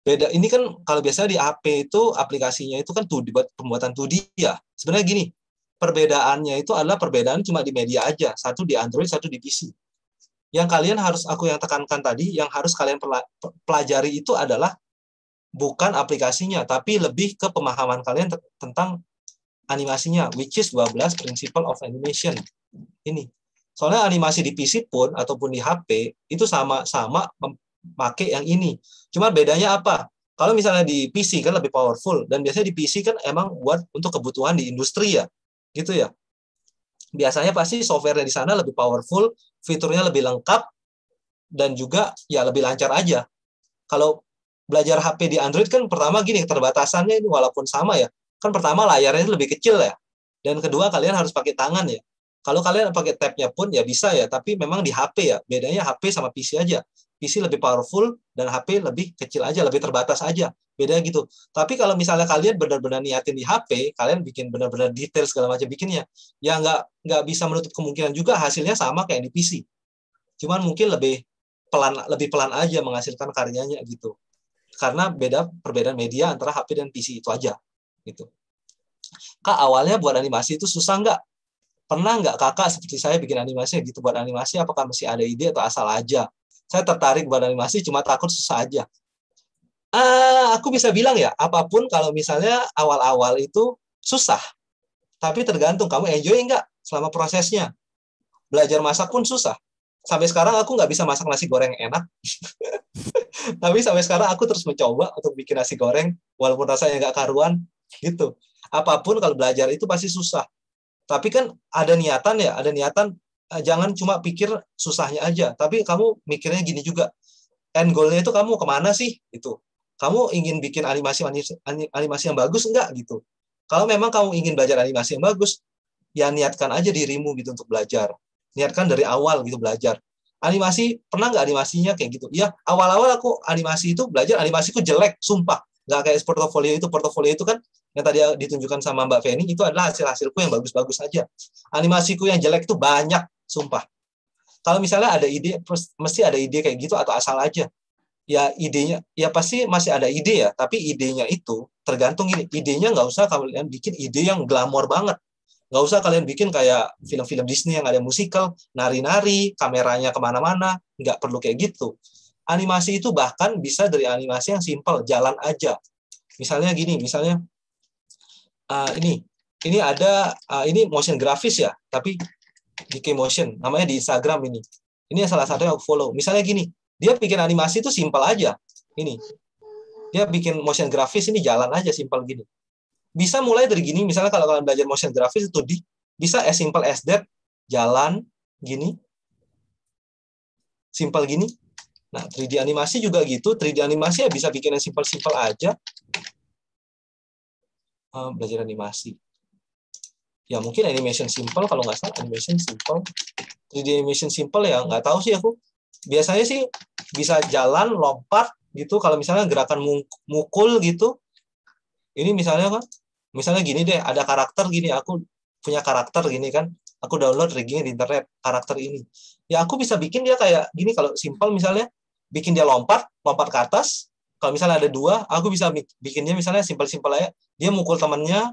beda ini kan kalau biasanya di HP itu aplikasinya itu kan buat pembuatan 2D ya. Sebenarnya gini, perbedaannya itu adalah perbedaan cuma di media aja. Satu di Android, satu di PC. Yang kalian harus, aku yang tekankan tadi, yang harus kalian pelajari itu adalah bukan aplikasinya, tapi lebih ke pemahaman kalian tentang animasinya, which is 12 Principle of Animation. Ini. Soalnya animasi di PC pun, ataupun di HP, itu sama-sama memakai yang ini. Cuma bedanya apa? Kalau misalnya di PC kan lebih powerful, dan biasanya di PC kan emang buat untuk kebutuhan di industri ya, gitu ya. Biasanya pasti software di sana lebih powerful, fiturnya lebih lengkap, dan juga ya lebih lancar aja. Kalau belajar HP di Android kan pertama gini, keterbatasannya ini walaupun sama ya, kan pertama layarnya lebih kecil ya, dan kedua kalian harus pakai tangan ya. Kalau kalian pakai tab-nya pun ya bisa ya, tapi memang di HP ya, bedanya HP sama PC aja. PC lebih powerful dan HP lebih kecil aja, lebih terbatas aja. Beda gitu. Tapi kalau misalnya kalian benar-benar niatin di HP, kalian bikin benar-benar detail segala macam bikinnya, ya nggak bisa menutup kemungkinan juga hasilnya sama kayak di PC. Cuman mungkin lebih pelan aja menghasilkan karyanya gitu. Karena perbedaan media antara HP dan PC itu aja gitu. Kak, awalnya buat animasi itu susah nggak? Pernah nggak kakak seperti saya bikin animasi gitu, buat animasi apakah masih ada ide atau asal aja? Saya tertarik buat animasi, cuma takut susah aja. Aku bisa bilang ya, apapun kalau misalnya awal-awal itu susah, tapi tergantung kamu enjoy nggak selama prosesnya. Belajar masak pun susah. Sampai sekarang aku nggak bisa masak nasi goreng enak. Tapi sampai sekarang aku terus mencoba untuk bikin nasi goreng, walaupun rasanya nggak karuan, gitu. Apapun kalau belajar itu pasti susah. Tapi kan ada niatan ya, jangan cuma pikir susahnya aja, tapi kamu mikirnya gini juga, end goal-nya itu kamu kemana sih? Gitu. Kamu ingin bikin animasi yang bagus enggak? Gitu. Kalau memang kamu ingin belajar animasi yang bagus, ya niatkan aja dirimu gitu untuk belajar. Niatkan dari awal gitu belajar. Animasi, pernah nggak animasinya kayak gitu? Ya, awal-awal aku animasi itu belajar, animasiku jelek, sumpah. Nggak kayak portofolio itu kan yang tadi ditunjukkan sama Mbak Feni, itu adalah hasil-hasilku yang bagus-bagus aja. Animasiku yang jelek itu banyak, sumpah. Kalau misalnya ada ide, mesti ada ide kayak gitu atau asal aja. Ya idenya, ya pasti masih ada ide ya, tapi idenya itu tergantung gini, idenya nggak usah kalian bikin ide yang glamor banget. Nggak usah kalian bikin kayak film-film Disney yang ada musikal, nari-nari, kameranya kemana-mana, nggak perlu kayak gitu. Animasi itu bahkan bisa dari animasi yang simple, jalan aja. Misalnya gini, ini ada ini motion grafis ya, tapi DK Motion namanya di Instagram ini. Ini salah satu yang aku follow. Misalnya gini, dia bikin animasi itu simple aja. Ini dia bikin motion grafis ini jalan aja simple gini. Bisa mulai dari gini, misalnya kalau kalian belajar motion grafis itu bisa as simple as that, jalan gini, simple gini. Nah 3D animasi juga gitu, 3D animasi ya bisa bikin yang simple-simple aja. Belajar animasi. Ya mungkin animation simple, kalau nggak salah animation simple. 3D animation simple ya nggak tahu sih aku. Biasanya sih bisa jalan, lompat gitu. Kalau misalnya gerakan mukul gitu. Ini misalnya gini deh, ada karakter gini. Aku punya karakter gini kan. Aku download riggingnya di internet, karakter ini. Ya aku bisa bikin dia kayak gini kalau simple misalnya. Bikin dia lompat ke atas. Kalau misalnya ada 2, aku bisa bikinnya misalnya simple-simple aja. Dia mukul temannya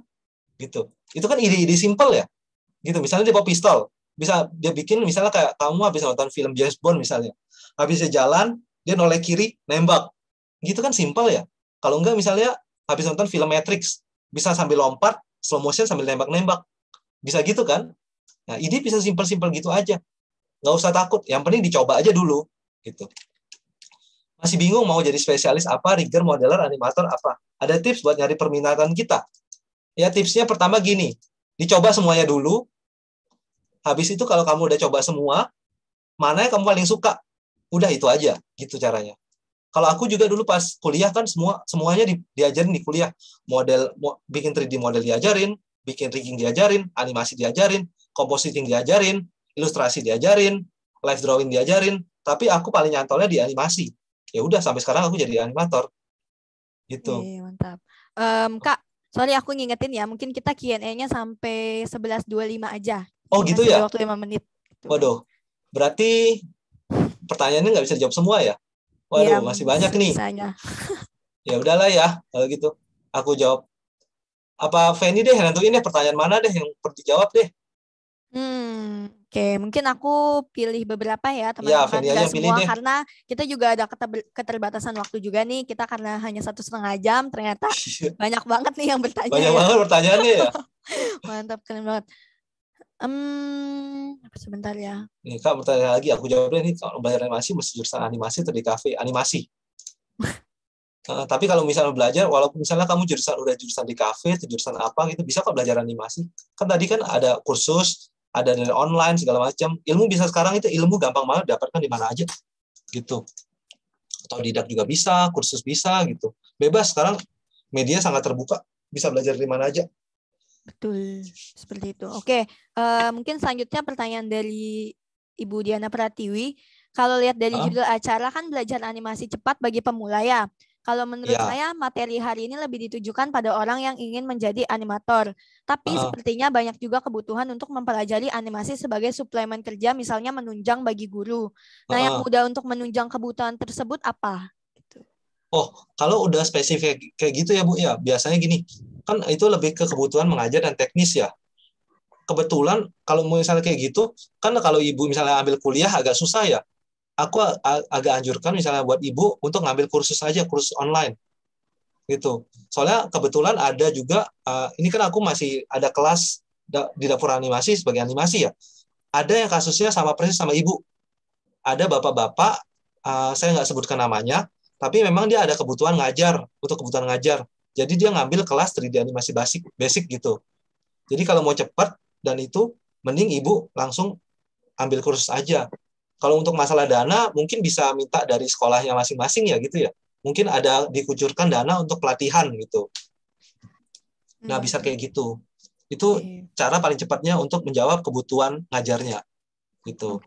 gitu. Itu kan ide-ide simple ya. Gitu. Misalnya dia bawa pistol. Bisa dia bikin misalnya kayak kamu habis nonton film James Bond misalnya. Habis dia jalan, dia noleh kiri, nembak. Gitu kan simple ya. Kalau enggak misalnya habis nonton film Matrix, bisa sambil lompat, slow motion sambil nembak-nembak. Bisa gitu kan? Nah, ide bisa simple-simple gitu aja. Nggak usah takut. Yang penting dicoba aja dulu. Gitu. Masih bingung mau jadi spesialis apa, rigger, modeler, animator, apa? Ada tips buat nyari permintaan kita? Ya tipsnya pertama gini, dicoba semuanya dulu. Habis itu kalau kamu udah coba semua, mana yang kamu paling suka. Udah itu aja, gitu caranya. Kalau aku juga dulu pas kuliah kan semuanya diajarin di kuliah. Bikin 3D model diajarin, bikin rigging diajarin, animasi diajarin, compositing diajarin, ilustrasi diajarin, live drawing diajarin. Tapi aku paling nyantolnya di animasi. Ya udah sampai sekarang aku jadi animator. Gitu. Mantap. Kak, sorry aku ngingetin ya, mungkin kita Q&A-nya sampai 11.25 aja. Oh Jadi gitu masih ya? ada waktu 5 menit. Gitu. Waduh, berarti pertanyaannya nggak bisa dijawab semua ya? Waduh, masih banyak nih. Sebisanya. Ya udahlah ya, kalau gitu. Aku jawab. Apa Feni deh yang nentuin deh pertanyaan mana deh yang perlu dijawab deh. Oke, mungkin aku pilih beberapa ya Ya, teman-teman, Feni aja nggak yang pilih semua deh. karena kita juga ada keterbatasan waktu juga nih. Kita karena hanya 1,5 jam, ternyata banyak banget nih yang bertanya Banyak ya. banget pertanyaannya ya. Mantap, keren banget. Sebentar ya. Nih Kak, bertanya lagi, aku jawab deh nih, kalau belajar animasi mesti jurusan animasi atau di kafe animasi. Tapi kalau misalnya belajar, walaupun misalnya kamu udah jurusan di kafe atau jurusan apa gitu, bisa kok belajar animasi. Kan tadi kan ada kursus, ada dari online segala macam. Ilmu bisa sekarang itu ilmu gampang banget dapatkan di mana aja gitu. Otodidak juga bisa, kursus bisa gitu. Bebas sekarang media sangat terbuka, bisa belajar di mana aja. Betul, seperti itu. Oke, mungkin selanjutnya pertanyaan dari Ibu Diana Pratiwi. Kalau lihat dari judul acara kan belajar animasi cepat bagi pemula ya. Kalau menurut saya materi hari ini lebih ditujukan pada orang yang ingin menjadi animator. Tapi sepertinya banyak juga kebutuhan untuk mempelajari animasi sebagai suplemen kerja, misalnya menunjang bagi guru. Nah, yang mudah untuk menunjang kebutuhan tersebut apa? Oh, kalau udah spesifik kayak gitu ya Bu ya, biasanya gini, kan itu lebih ke kebutuhan mengajar dan teknis ya. Kebetulan kalau misalnya kayak gitu, kan kalau Ibu misalnya ambil kuliah agak susah ya. Aku agak anjurkan misalnya buat Ibu untuk ngambil kursus aja, kursus online gitu. Soalnya kebetulan ada juga, ini kan aku masih ada kelas di dapur animasi sebagai animasi ya. Ada yang kasusnya sama persis sama Ibu. Ada bapak-bapak, saya nggak sebutkan namanya, tapi memang dia ada kebutuhan ngajar, untuk kebutuhan ngajar. Jadi dia ngambil kelas 3D animasi basic gitu. Jadi kalau mau cepat dan itu, mending Ibu langsung ambil kursus aja. Kalau untuk masalah dana, mungkin bisa minta dari sekolahnya masing-masing ya gitu ya. Mungkin ada dikucurkan dana untuk pelatihan gitu. Nah, bisa kayak gitu. Itu cara paling cepatnya untuk menjawab kebutuhan ngajarnya. Gitu.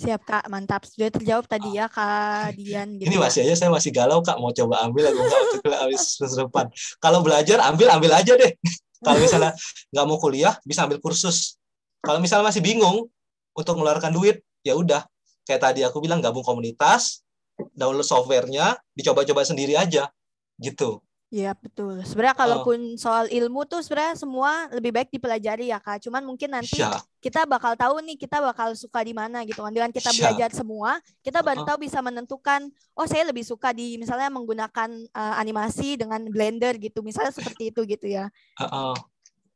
Siap Kak, mantap. Sudah terjawab tadi ya Kak Dian. Gitu ini masih aja saya masih galau Kak, mau coba ambil atau enggak untuk semester depan. Kalau belajar ambil aja deh. Kalau misalnya nggak mau kuliah, bisa ambil kursus. Kalau misalnya masih bingung untuk mengeluarkan duit, ya udah kayak tadi aku bilang, gabung komunitas, download softwarenya, dicoba-coba sendiri aja gitu. Iya betul. Sebenarnya kalaupun soal ilmu tuh sebenarnya semua lebih baik dipelajari ya Kak. Cuman mungkin nanti kita bakal tahu nih kita bakal suka di mana gitu kan. Dengan kita belajar semua, kita baru tahu bisa menentukan, oh saya lebih suka di misalnya menggunakan animasi dengan Blender gitu. Misalnya seperti itu gitu ya.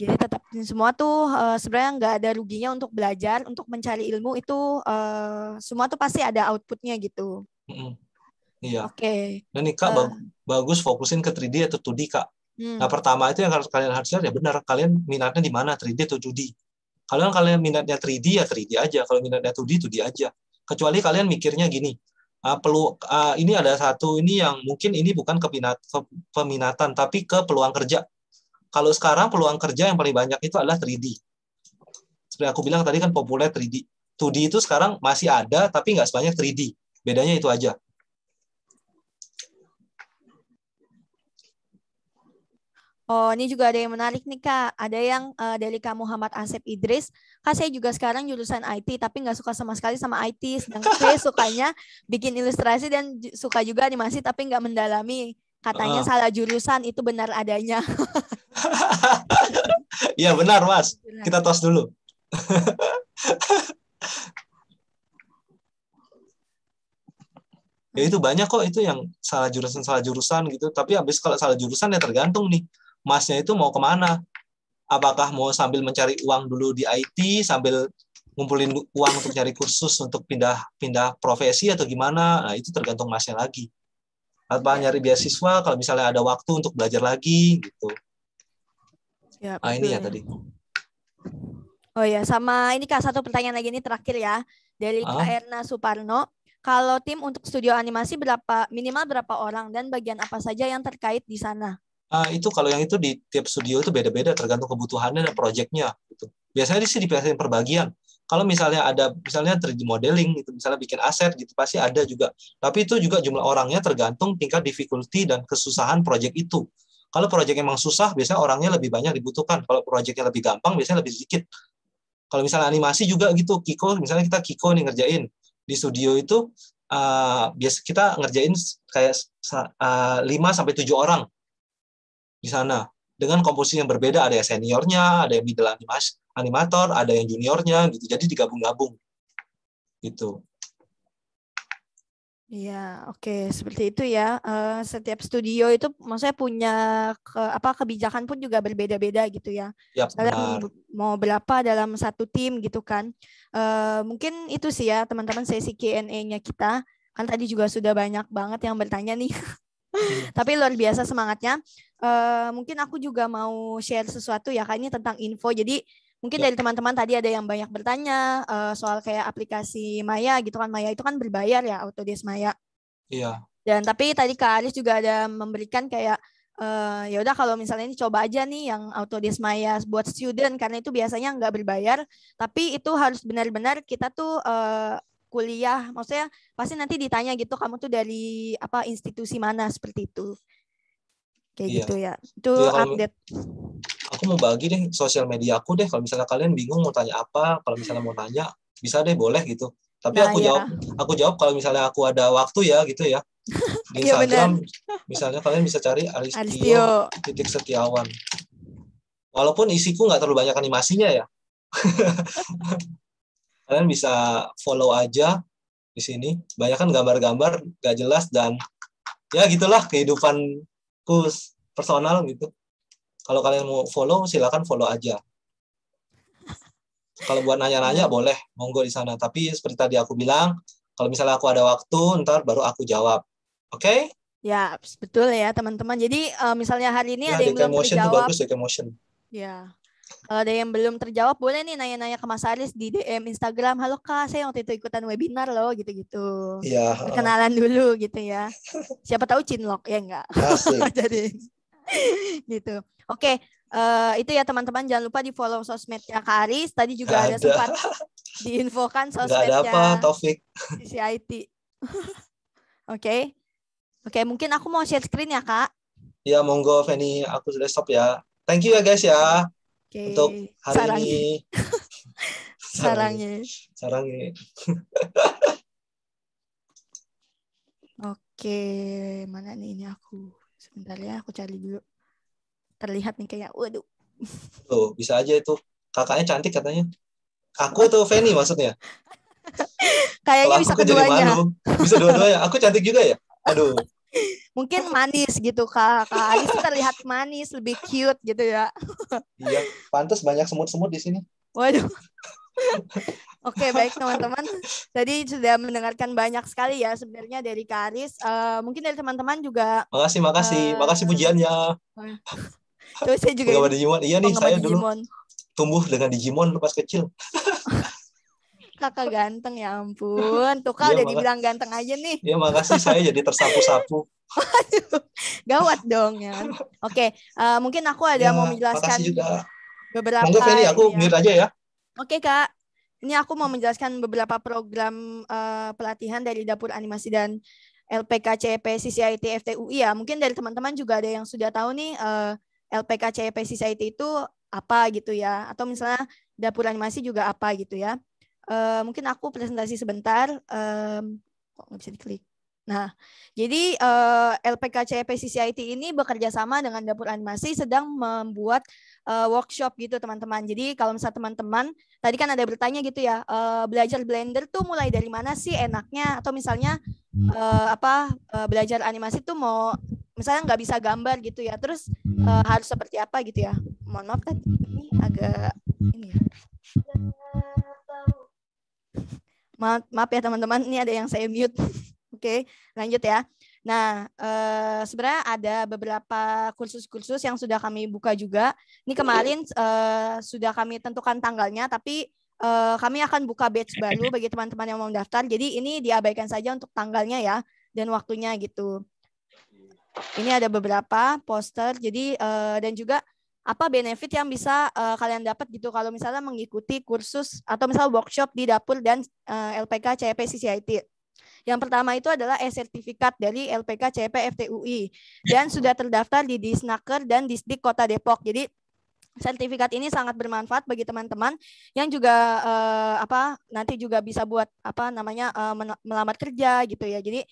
Jadi tetap semua tuh sebenarnya nggak ada ruginya untuk belajar, untuk mencari ilmu itu semua tuh pasti ada outputnya gitu. Iya. Dan nih Kak, bagus fokusin ke 3D atau 2D Kak. Nah pertama itu yang harus kalian lihat ya benar, kalian minatnya di mana, 3D atau 2D. Kalau kalian minatnya 3D ya 3D aja, kalau minatnya 2D 2D aja. Kecuali kalian mikirnya gini, ini ada satu ini yang mungkin ini bukan peminatan tapi ke peluang kerja. Kalau sekarang peluang kerja yang paling banyak itu adalah 3D. Seperti aku bilang tadi kan populer 3D. 2D itu sekarang masih ada, tapi nggak sebanyak 3D. Bedanya itu aja. Oh, ini juga ada yang menarik nih Kak. Ada yang dari Kak Muhammad Asep Idris. Kak, saya juga sekarang jurusan IT, tapi nggak suka sama sekali sama IT. Sedangkan saya sukanya bikin ilustrasi dan suka juga animasi, tapi nggak mendalami. Katanya salah jurusan, itu benar adanya. Iya benar Mas, kita tos dulu. Ya itu banyak kok itu yang salah jurusan gitu. Tapi habis kalau salah jurusan ya tergantung nih, Masnya itu mau kemana? Apakah mau sambil mencari uang dulu di IT, sambil ngumpulin uang untuk cari kursus untuk pindah profesi atau gimana? Nah itu tergantung Masnya lagi. Apa nyari beasiswa kalau misalnya ada waktu untuk belajar lagi gitu. Ya, ini ya tadi. Oh ya, sama ini Kak, satu pertanyaan lagi ini terakhir ya. Dari Kak Ah, Erna Suparno. Kalau tim untuk studio animasi minimal berapa orang dan bagian apa saja yang terkait di sana? itu kalau yang itu di tiap studio itu beda-beda tergantung kebutuhannya dan proyeknya gitu. Biasanya sih dibiasain per bagian. Kalau misalnya ada misalnya 3D modeling gitu, misalnya bikin aset gitu pasti ada juga. Tapi itu juga jumlah orangnya tergantung tingkat difficulty dan kesusahan proyek itu. Kalau proyek emang susah, biasanya orangnya lebih banyak dibutuhkan. Kalau proyeknya lebih gampang, biasanya lebih sedikit. Kalau misalnya animasi juga gitu, Kiko, misalnya kita Kiko nih ngerjain di studio itu biasa kita ngerjain kayak 5 sampai 7 orang di sana dengan komposisi yang berbeda, ada yang seniornya, ada yang middle animator, ada yang juniornya gitu. Jadi digabung-gabung gitu. Iya, oke, seperti itu ya. Setiap studio itu maksudnya punya kebijakan pun juga berbeda-beda gitu ya. Yap, Misalnya benar. mau berapa dalam satu tim gitu kan. Mungkin itu sih ya teman-teman sesi Q&A-nya kita. Kan tadi juga sudah banyak banget yang bertanya nih. Tapi luar biasa semangatnya. Mungkin aku juga mau share sesuatu ya, Kak, ini tentang info. Jadi mungkin Yap, dari teman-teman tadi ada yang banyak bertanya soal kayak aplikasi Maya gitu kan. Maya itu kan berbayar ya, Autodesk Maya. iya, Dan tapi tadi Kak Aris juga ada memberikan kayak ya udah kalau misalnya ini coba aja nih yang Autodesk Maya buat student karena itu biasanya nggak berbayar, tapi itu harus benar-benar kita tuh kuliah, maksudnya pasti nanti ditanya gitu kamu tuh dari apa institusi mana seperti itu. Kayak iya. gitu ya. Itu Iya kalau update. aku mau bagi deh sosial media aku deh. Kalau misalnya kalian bingung mau tanya apa, kalau misalnya mau nanya, bisa deh boleh gitu. Tapi Nah ya, aku jawab kalau misalnya aku ada waktu ya gitu ya. Di iya benar. Instagram, misalnya kalian bisa cari Aristio Aristio. titik Setiawan. Walaupun isiku nggak terlalu banyak animasinya ya, kalian bisa follow aja di sini. Banyak kan gambar-gambar nggak jelas dan ya gitulah kehidupanku personal gitu. Kalau kalian mau follow, silakan follow aja. Kalau buat nanya-nanya Ya. boleh, monggo di sana. Tapi seperti tadi aku bilang, kalau misalnya aku ada waktu, ntar baru aku jawab. Oke? Ya, betul ya teman-teman. Jadi misalnya hari ini Ya, ada yang DK belum Motion tuh terjawab, bagus, DK Motion. ya. Kalau ada yang belum terjawab, boleh nih nanya-nanya ke Mas Aris di DM Instagram. Halo Kak, saya waktu itu ikutan webinar loh, gitu-gitu. Iya, Perkenalan dulu gitu ya. Siapa tahu cinlok, ya enggak? asik. Jadi gitu. Oke, itu ya teman-teman. Jangan lupa di follow sosmednya Kak Aris. Tadi Nggak juga ada ada, sempat diinfokan nggak ada apa, sosmednya Taufik. CCIT. Oke. Oke, mungkin aku mau share screen ya Kak. Ya, monggo, Feni, aku sudah stop ya. Thank you ya guys ya, Oke, untuk hari ini. sarangnya. Sarangnya. Sarangnya. Sarangnya. Oke, mana nih ini aku. Sebentar ya, aku cari dulu. Terlihat nih kayak, waduh. Tuh, bisa aja itu. Kakaknya cantik katanya. Aku tuh Feni maksudnya. Kalau Kayaknya aku bisa kan jadi keduanya. malu. Bisa dua-duanya. Aku cantik juga ya? Aduh. Mungkin manis gitu Kak. Kak Aris tuh terlihat manis, lebih cute gitu ya. Iya, pantas banyak semut-semut di sini. Waduh. Oke, baik teman-teman. Tadi sudah mendengarkan banyak sekali ya sebenarnya dari Kak Aris. Mungkin dari teman-teman juga. Makasih, makasih. Makasih pujiannya. Coba saya juga Penggemar ini Digimon. Iya nih, penggemar saya dulu Digimon. tumbuh dengan Digimon pas kecil. Kakak ganteng ya ampun. Tuh Kak Iya, udah dibilang ganteng aja nih. iya, makasih saya jadi tersapu-sapu. Gawat dong ya. Oke, mungkin aku ada mau Ya, makasih menjelaskan juga. Monggo beberapa Feni, aku ini ya. mute aja ya. Oke Kak, ini aku mau menjelaskan beberapa program pelatihan dari Dapur Animasi dan LPK CEP CCIT FTUI ya. Mungkin dari teman-teman juga ada yang sudah tahu nih LPK CEP CCIT itu apa gitu ya. Atau misalnya Dapur Animasi juga apa gitu ya. Mungkin aku presentasi sebentar. Kok nggak bisa diklik? Nah, jadi LPK CEP CCIT ini bekerja sama dengan Dapur Animasi sedang membuat workshop gitu teman-teman. Jadi kalau misalnya teman-teman tadi kan ada bertanya gitu ya, belajar Blender tuh mulai dari mana sih enaknya? Atau misalnya belajar animasi tuh mau misalnya nggak bisa gambar gitu ya, terus harus seperti apa gitu ya? Mohon maaf tadi ini agak ini ya. Maaf ya teman-teman, ini ada yang saya mute. Oke, lanjut ya. Nah, sebenarnya ada beberapa kursus-kursus yang sudah kami buka juga. Ini kemarin sudah kami tentukan tanggalnya, tapi kami akan buka batch baru bagi teman-teman yang mau mendaftar. Jadi ini diabaikan saja untuk tanggalnya ya dan waktunya gitu. Ini ada beberapa poster. Jadi dan juga apa benefit yang bisa kalian dapat gitu kalau misalnya mengikuti kursus atau misalnya workshop di dapur dan LPK CEP CCIT. Yang pertama itu adalah e-sertifikat dari LPK CEP FTUI dan sudah terdaftar di Disnaker dan Disdik Kota Depok. Jadi sertifikat ini sangat bermanfaat bagi teman-teman yang juga nanti juga bisa buat melamar kerja gitu ya. Jadi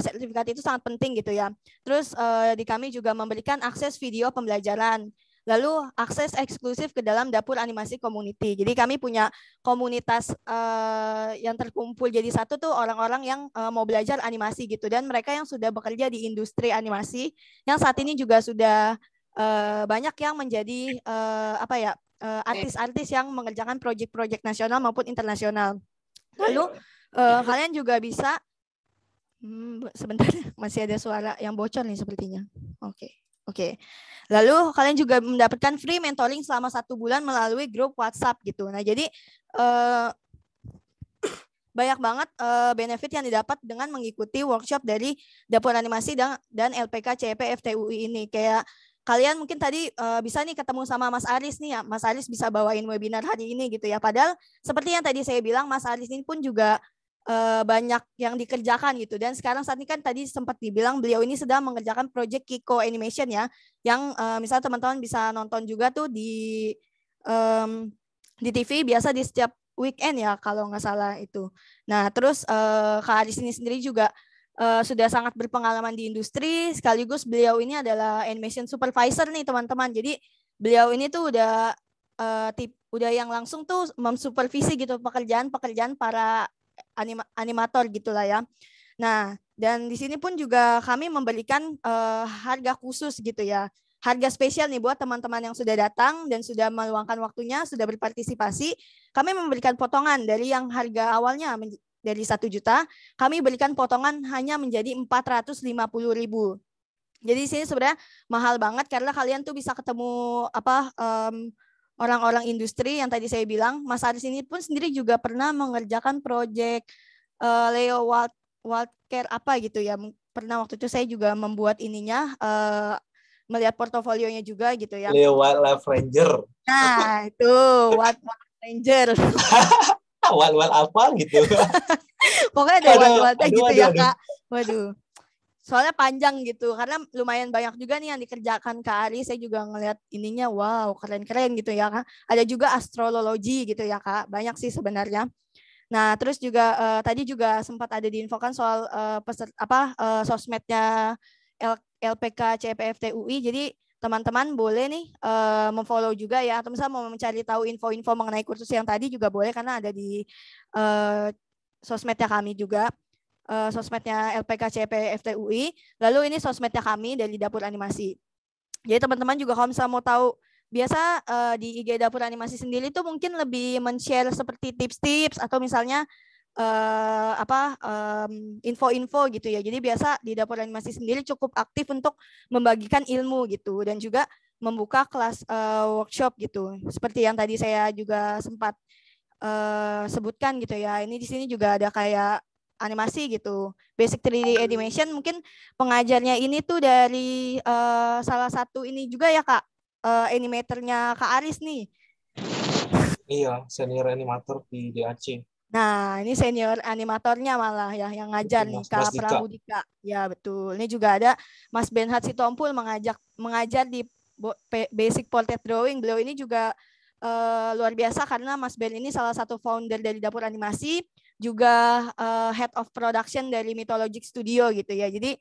sertifikat itu sangat penting gitu ya. Terus di kami juga memberikan akses video pembelajaran. Lalu akses eksklusif ke dalam dapur animasi community. Jadi kami punya komunitas yang terkumpul jadi satu tuh orang-orang yang mau belajar animasi gitu. Dan mereka yang sudah bekerja di industri animasi yang saat ini juga sudah banyak yang menjadi artis-artis yang mengerjakan proyek-proyek nasional maupun internasional. Lalu kalian juga bisa sebentar masih ada suara yang bocor nih sepertinya. Oke. Lalu kalian juga mendapatkan free mentoring selama 1 bulan melalui grup WhatsApp gitu. Nah jadi banyak banget benefit yang didapat dengan mengikuti workshop dari dapur animasi dan LPK CEP FTUI ini. Kayak kalian mungkin tadi bisa nih ketemu sama Mas Aris nih ya. Mas Aris bisa bawain webinar hari ini gitu ya. Padahal seperti yang tadi saya bilang, Mas Aris ini pun juga banyak yang dikerjakan gitu. Dan sekarang saat ini kan tadi sempat dibilang beliau ini sedang mengerjakan project Kiko Animation ya. Yang misalnya teman-teman bisa nonton juga tuh di TV biasa di setiap weekend ya kalau nggak salah itu. Nah terus Kak Aris ini sendiri juga sudah sangat berpengalaman di industri, sekaligus beliau ini adalah animation supervisor nih teman-teman. Jadi beliau ini tuh udah yang langsung tuh memsupervisi gitu pekerjaan para animator gitulah ya. Nah dan di sini pun juga kami memberikan harga khusus gitu ya. Harga spesial nih buat teman-teman yang sudah datang dan sudah meluangkan waktunya, sudah berpartisipasi. Kami memberikan potongan dari yang harga awalnya dari 1 juta, kami berikan potongan hanya menjadi 450.000. Jadi di sini sebenarnya mahal banget karena kalian tuh bisa ketemu orang-orang industri yang tadi saya bilang. Mas Aris ini pun sendiri juga pernah mengerjakan proyek Leo Wildcare apa gitu ya. Pernah waktu itu saya juga membuat ininya, melihat portofolionya juga gitu ya. Leo Wildlife Ranger. Nah itu Wildlife Ranger. Wal apa gitu. Pokoknya ada wal-walnya gitu ya Kak. Waduh. Soalnya panjang gitu. Karena lumayan banyak juga nih yang dikerjakan Kak Ari. Saya juga ngelihat ininya wow keren-keren gitu ya Kak. Ada juga astrologi gitu ya Kak. Banyak sih sebenarnya. Nah terus juga tadi juga sempat ada diinfokan soal sosmednya LPK CEP FTUI. Jadi teman-teman boleh nih memfollow juga ya, atau misalnya mau mencari tahu info-info mengenai kursus yang tadi juga boleh karena ada di sosmednya kami juga, sosmednya LPK CEP FTUI. Lalu ini sosmednya kami dari Dapur Animasi. Jadi teman-teman juga kalau misalnya mau tahu, biasa di IG Dapur Animasi sendiri tuh mungkin lebih men-share seperti tips-tips atau misalnya info-info gitu ya. Jadi biasa di Dapur Animasi sendiri cukup aktif untuk membagikan ilmu gitu dan juga membuka kelas workshop gitu. Seperti yang tadi saya juga sempat sebutkan gitu ya. Ini di sini juga ada kayak animasi gitu. Basic 3D animation mungkin pengajarnya ini tuh dari salah satu ini juga ya Kak, animatornya Kak Aris nih. Iya, senior animator di DAC. Nah, ini senior animatornya malah ya yang ngajar nih Kak Prabudika. Ya, betul. Ini juga ada Mas Benhat Sitompul mengajar di Basic Portrait Drawing. Beliau ini juga luar biasa karena Mas Ben ini salah satu founder dari Dapur Animasi, juga head of production dari Mythologic Studio gitu ya. Jadi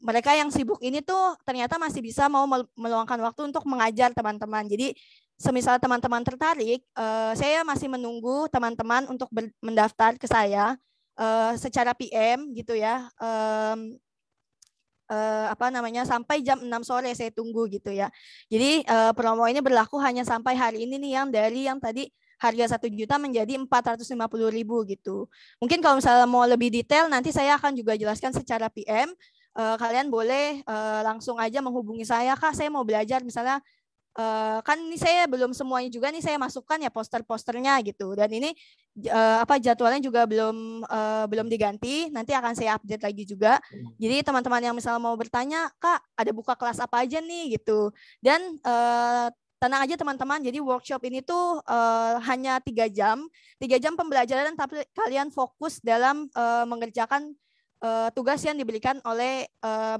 mereka yang sibuk ini tuh ternyata masih bisa mau meluangkan waktu untuk mengajar teman-teman. Jadi semisal teman-teman tertarik, saya masih menunggu teman-teman untuk mendaftar ke saya secara PM gitu ya. Sampai jam 6 sore saya tunggu gitu ya. Jadi promo ini berlaku hanya sampai hari ini nih yang dari yang tadi harga 1 juta menjadi 450.000 gitu. Mungkin kalau misalnya mau lebih detail nanti saya akan juga jelaskan secara PM. Kalian boleh langsung aja menghubungi saya, Kak, saya mau belajar misalnya. Kan ini saya belum semuanya juga nih saya masukkan ya poster-posternya gitu, dan ini jadwalnya juga belum diganti, nanti akan saya update lagi juga. Jadi teman-teman yang misalnya mau bertanya, Kak ada buka kelas apa aja nih gitu, dan tenang aja teman-teman, jadi workshop ini tuh hanya 3 jam pembelajaran, tapi kalian fokus dalam mengerjakan tugas yang diberikan oleh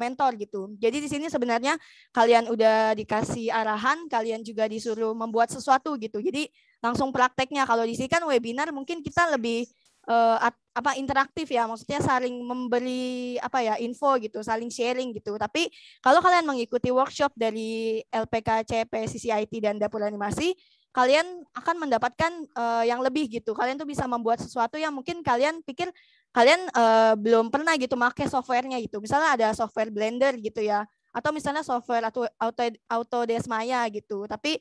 mentor gitu. Jadi di sini sebenarnya kalian udah dikasih arahan, kalian juga disuruh membuat sesuatu gitu. Jadi langsung prakteknya. Kalau di sini kan webinar mungkin kita lebih interaktif ya, maksudnya saling memberi info gitu, saling sharing gitu. Tapi kalau kalian mengikuti workshop dari LPK CP CCIT dan Dapur Animasi, kalian akan mendapatkan yang lebih gitu. Kalian tuh bisa membuat sesuatu yang mungkin kalian pikir kalian belum pernah gitu pakai softwarenya gitu. Misalnya ada software Blender gitu ya, atau misalnya software Autodesk Maya gitu. Tapi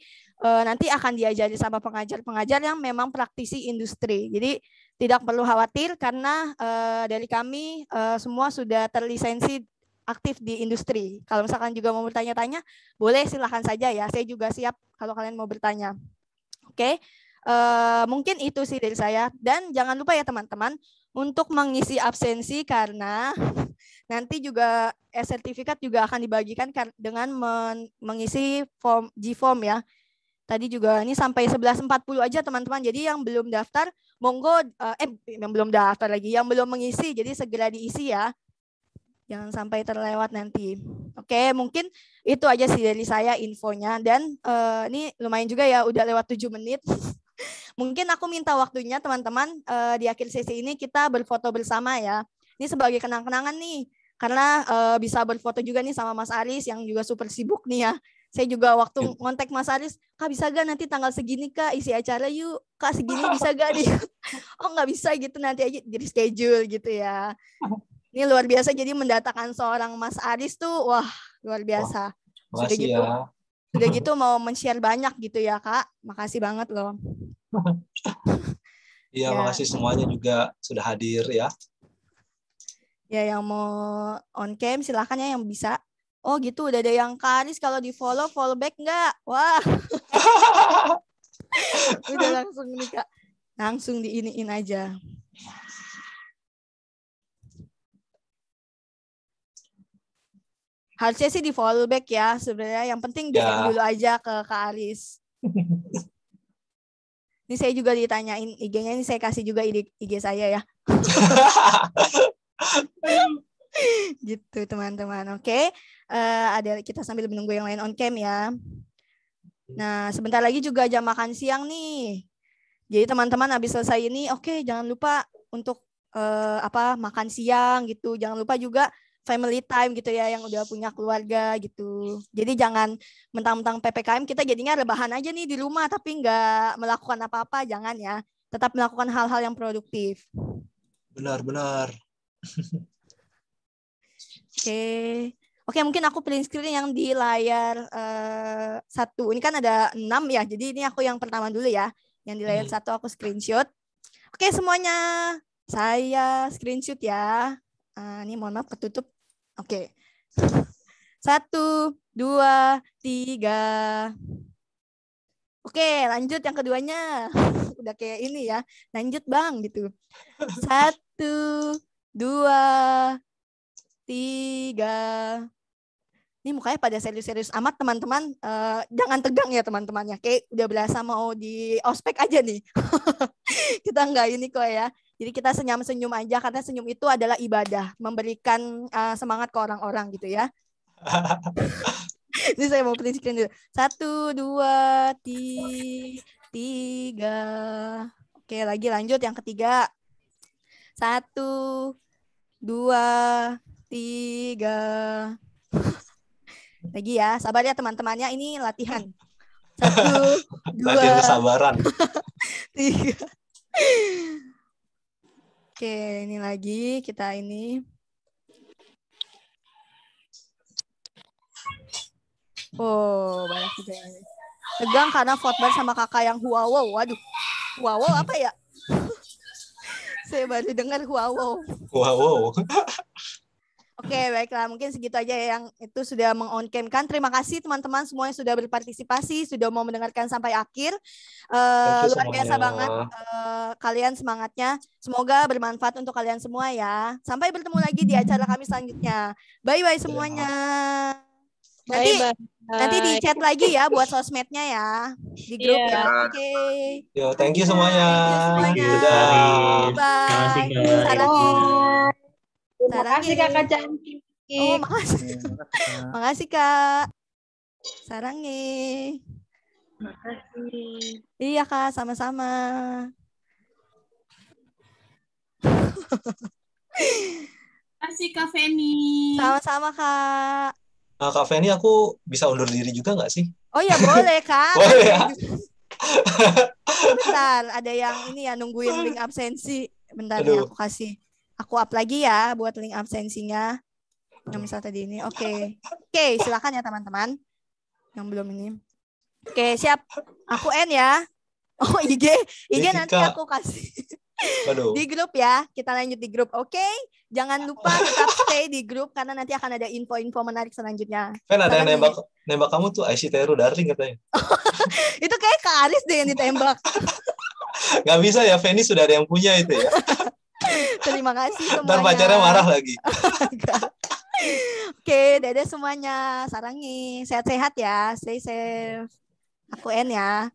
nanti akan diajari sama pengajar-pengajar yang memang praktisi industri. Jadi tidak perlu khawatir karena dari kami semua sudah terlisensi aktif di industri. Kalau misalkan juga mau bertanya-tanya, boleh silahkan saja ya. Saya juga siap kalau kalian mau bertanya. Oke, mungkin itu sih dari saya. Dan jangan lupa ya teman-teman, untuk mengisi absensi karena nanti juga sertifikat juga akan dibagikan dengan mengisi form G-form ya. Tadi juga ini sampai 11.40 aja teman-teman. Jadi yang belum daftar monggo yang belum daftar lagi, yang belum mengisi jadi segera diisi ya. Jangan sampai terlewat nanti. Oke, mungkin itu aja sih dari saya infonya, dan ini lumayan juga ya udah lewat 7 menit. Mungkin aku minta waktunya teman-teman di akhir sesi ini kita berfoto bersama ya. Ini sebagai kenang-kenangan nih. Karena bisa berfoto juga nih sama Mas Aris yang juga super sibuk nih ya. Saya juga waktu ngontek Mas Aris, Kak bisa gak nanti tanggal segini Kak isi acara yuk. Kak segini bisa gak nih? Oh nggak bisa gitu, nanti aja di schedule gitu ya. Ini luar biasa, jadi mendatangkan seorang Mas Aris tuh wah luar biasa. Wah, Sudah gitu. ya. Udah gitu mau men-share banyak gitu ya Kak. Makasih banget loh. Iya, ya. Makasih semuanya juga sudah hadir ya. Ya yang mau on cam silahkan ya yang bisa. Oh gitu, udah ada yang Karis kalau di follow back nggak? Wah. Udah langsung nih Kak. Langsung diiniin aja. Harusnya sih di follow back ya sebenarnya. Yang penting DM dulu aja ke Kak Aris. Ini saya juga ditanyain IG-nya, ini saya kasih juga IG saya ya. Gitu teman-teman. Oke. Ada kita sambil menunggu yang lain on cam ya. Nah, sebentar lagi juga jam makan siang nih. Jadi teman-teman habis selesai ini jangan lupa untuk makan siang gitu. Jangan lupa juga family time gitu ya yang udah punya keluarga gitu. Jadi jangan mentang-mentang PPKM kita jadinya rebahan aja nih di rumah tapi nggak melakukan apa-apa, jangan ya. Tetap melakukan hal-hal yang produktif. Benar-benar. Oke, mungkin aku print screen yang di layar 1. Ini kan ada 6 ya. Jadi ini aku yang pertama dulu ya. Yang di layar 1 aku screenshot. Oke, semuanya saya screenshot ya. Ini mohon maaf ketutup. Oke. 1, 2, 3. Oke, lanjut yang keduanya. Udah kayak ini ya. Lanjut Bang gitu. 1, 2, 3. Ini mukanya pada serius-serius amat teman-teman. Jangan tegang ya teman-temannya. Kayak udah berasa mau di ospek aja nih. Kita enggak ini kok ya. Jadi kita senyum-senyum aja karena senyum itu adalah ibadah, memberikan semangat ke orang-orang gitu ya. Ini saya mau print screen dulu. 1, 2, 3. Oke, lagi lanjut yang ketiga. 1, 2, 3. Lagi ya, sabar ya teman-temannya, ini latihan. 1, 2, latihan kesabaran. 3. Oke, ini lagi kita ini. Oh, banyak juga. Tegang karena footbar sama kakak yang wow, waduh. Wow, apa ya? Saya baru dengar wow. Wow. Oke, baiklah. Mungkin segitu aja yang itu sudah meng-on-cam-kan. Terima kasih teman-teman semua yang sudah berpartisipasi, sudah mau mendengarkan sampai akhir. Thank you Luar biasa semuanya. banget kalian semangatnya. Semoga bermanfaat untuk kalian semua ya. Sampai bertemu lagi di acara kami selanjutnya. Bye-bye semuanya. Nanti di chat lagi ya buat sosmednya ya. Di grup Iya. ya. Oke. Yo, thank you semuanya. Thank you semuanya. Dadah. Bye. Terima kasih, Kak. Sarangi. Terima kasih Kakak cantik. Oh, makasih. Makasih, Kak. Sarangi. Makasih. Iya, Kak, sama-sama. Makasih Kak Feni. Sama-sama, Kak. Nah, Kak Feni, aku bisa undur diri juga nggak sih? Oh ya, boleh, Kak. Boleh ya? Bentar, ada yang ini ya nungguin link absensi. Bentar nih, Aduh. aku kasih. Aku up lagi ya buat link absensinya. Yang misal tadi ini. Oke, silakan ya teman-teman. Yang belum ini. Oke, siap. Aku end ya. Oh, IG nanti Kak. aku kasih. Waduh. Di grup ya, kita lanjut di grup. Oke, jangan lupa tetap stay di grup karena nanti akan ada info-info menarik selanjutnya. Kan ada yang Sarangi. nembak kamu tuh IC Teru Darling katanya. Itu kayak Kak Aris deh yang ditembak. Nggak bisa ya, Feni sudah ada yang punya itu ya. Terima kasih semuanya. Ntar pacarnya marah lagi. Oke, dadah semuanya. Sarangi, sehat-sehat ya. Stay safe. Aku end ya.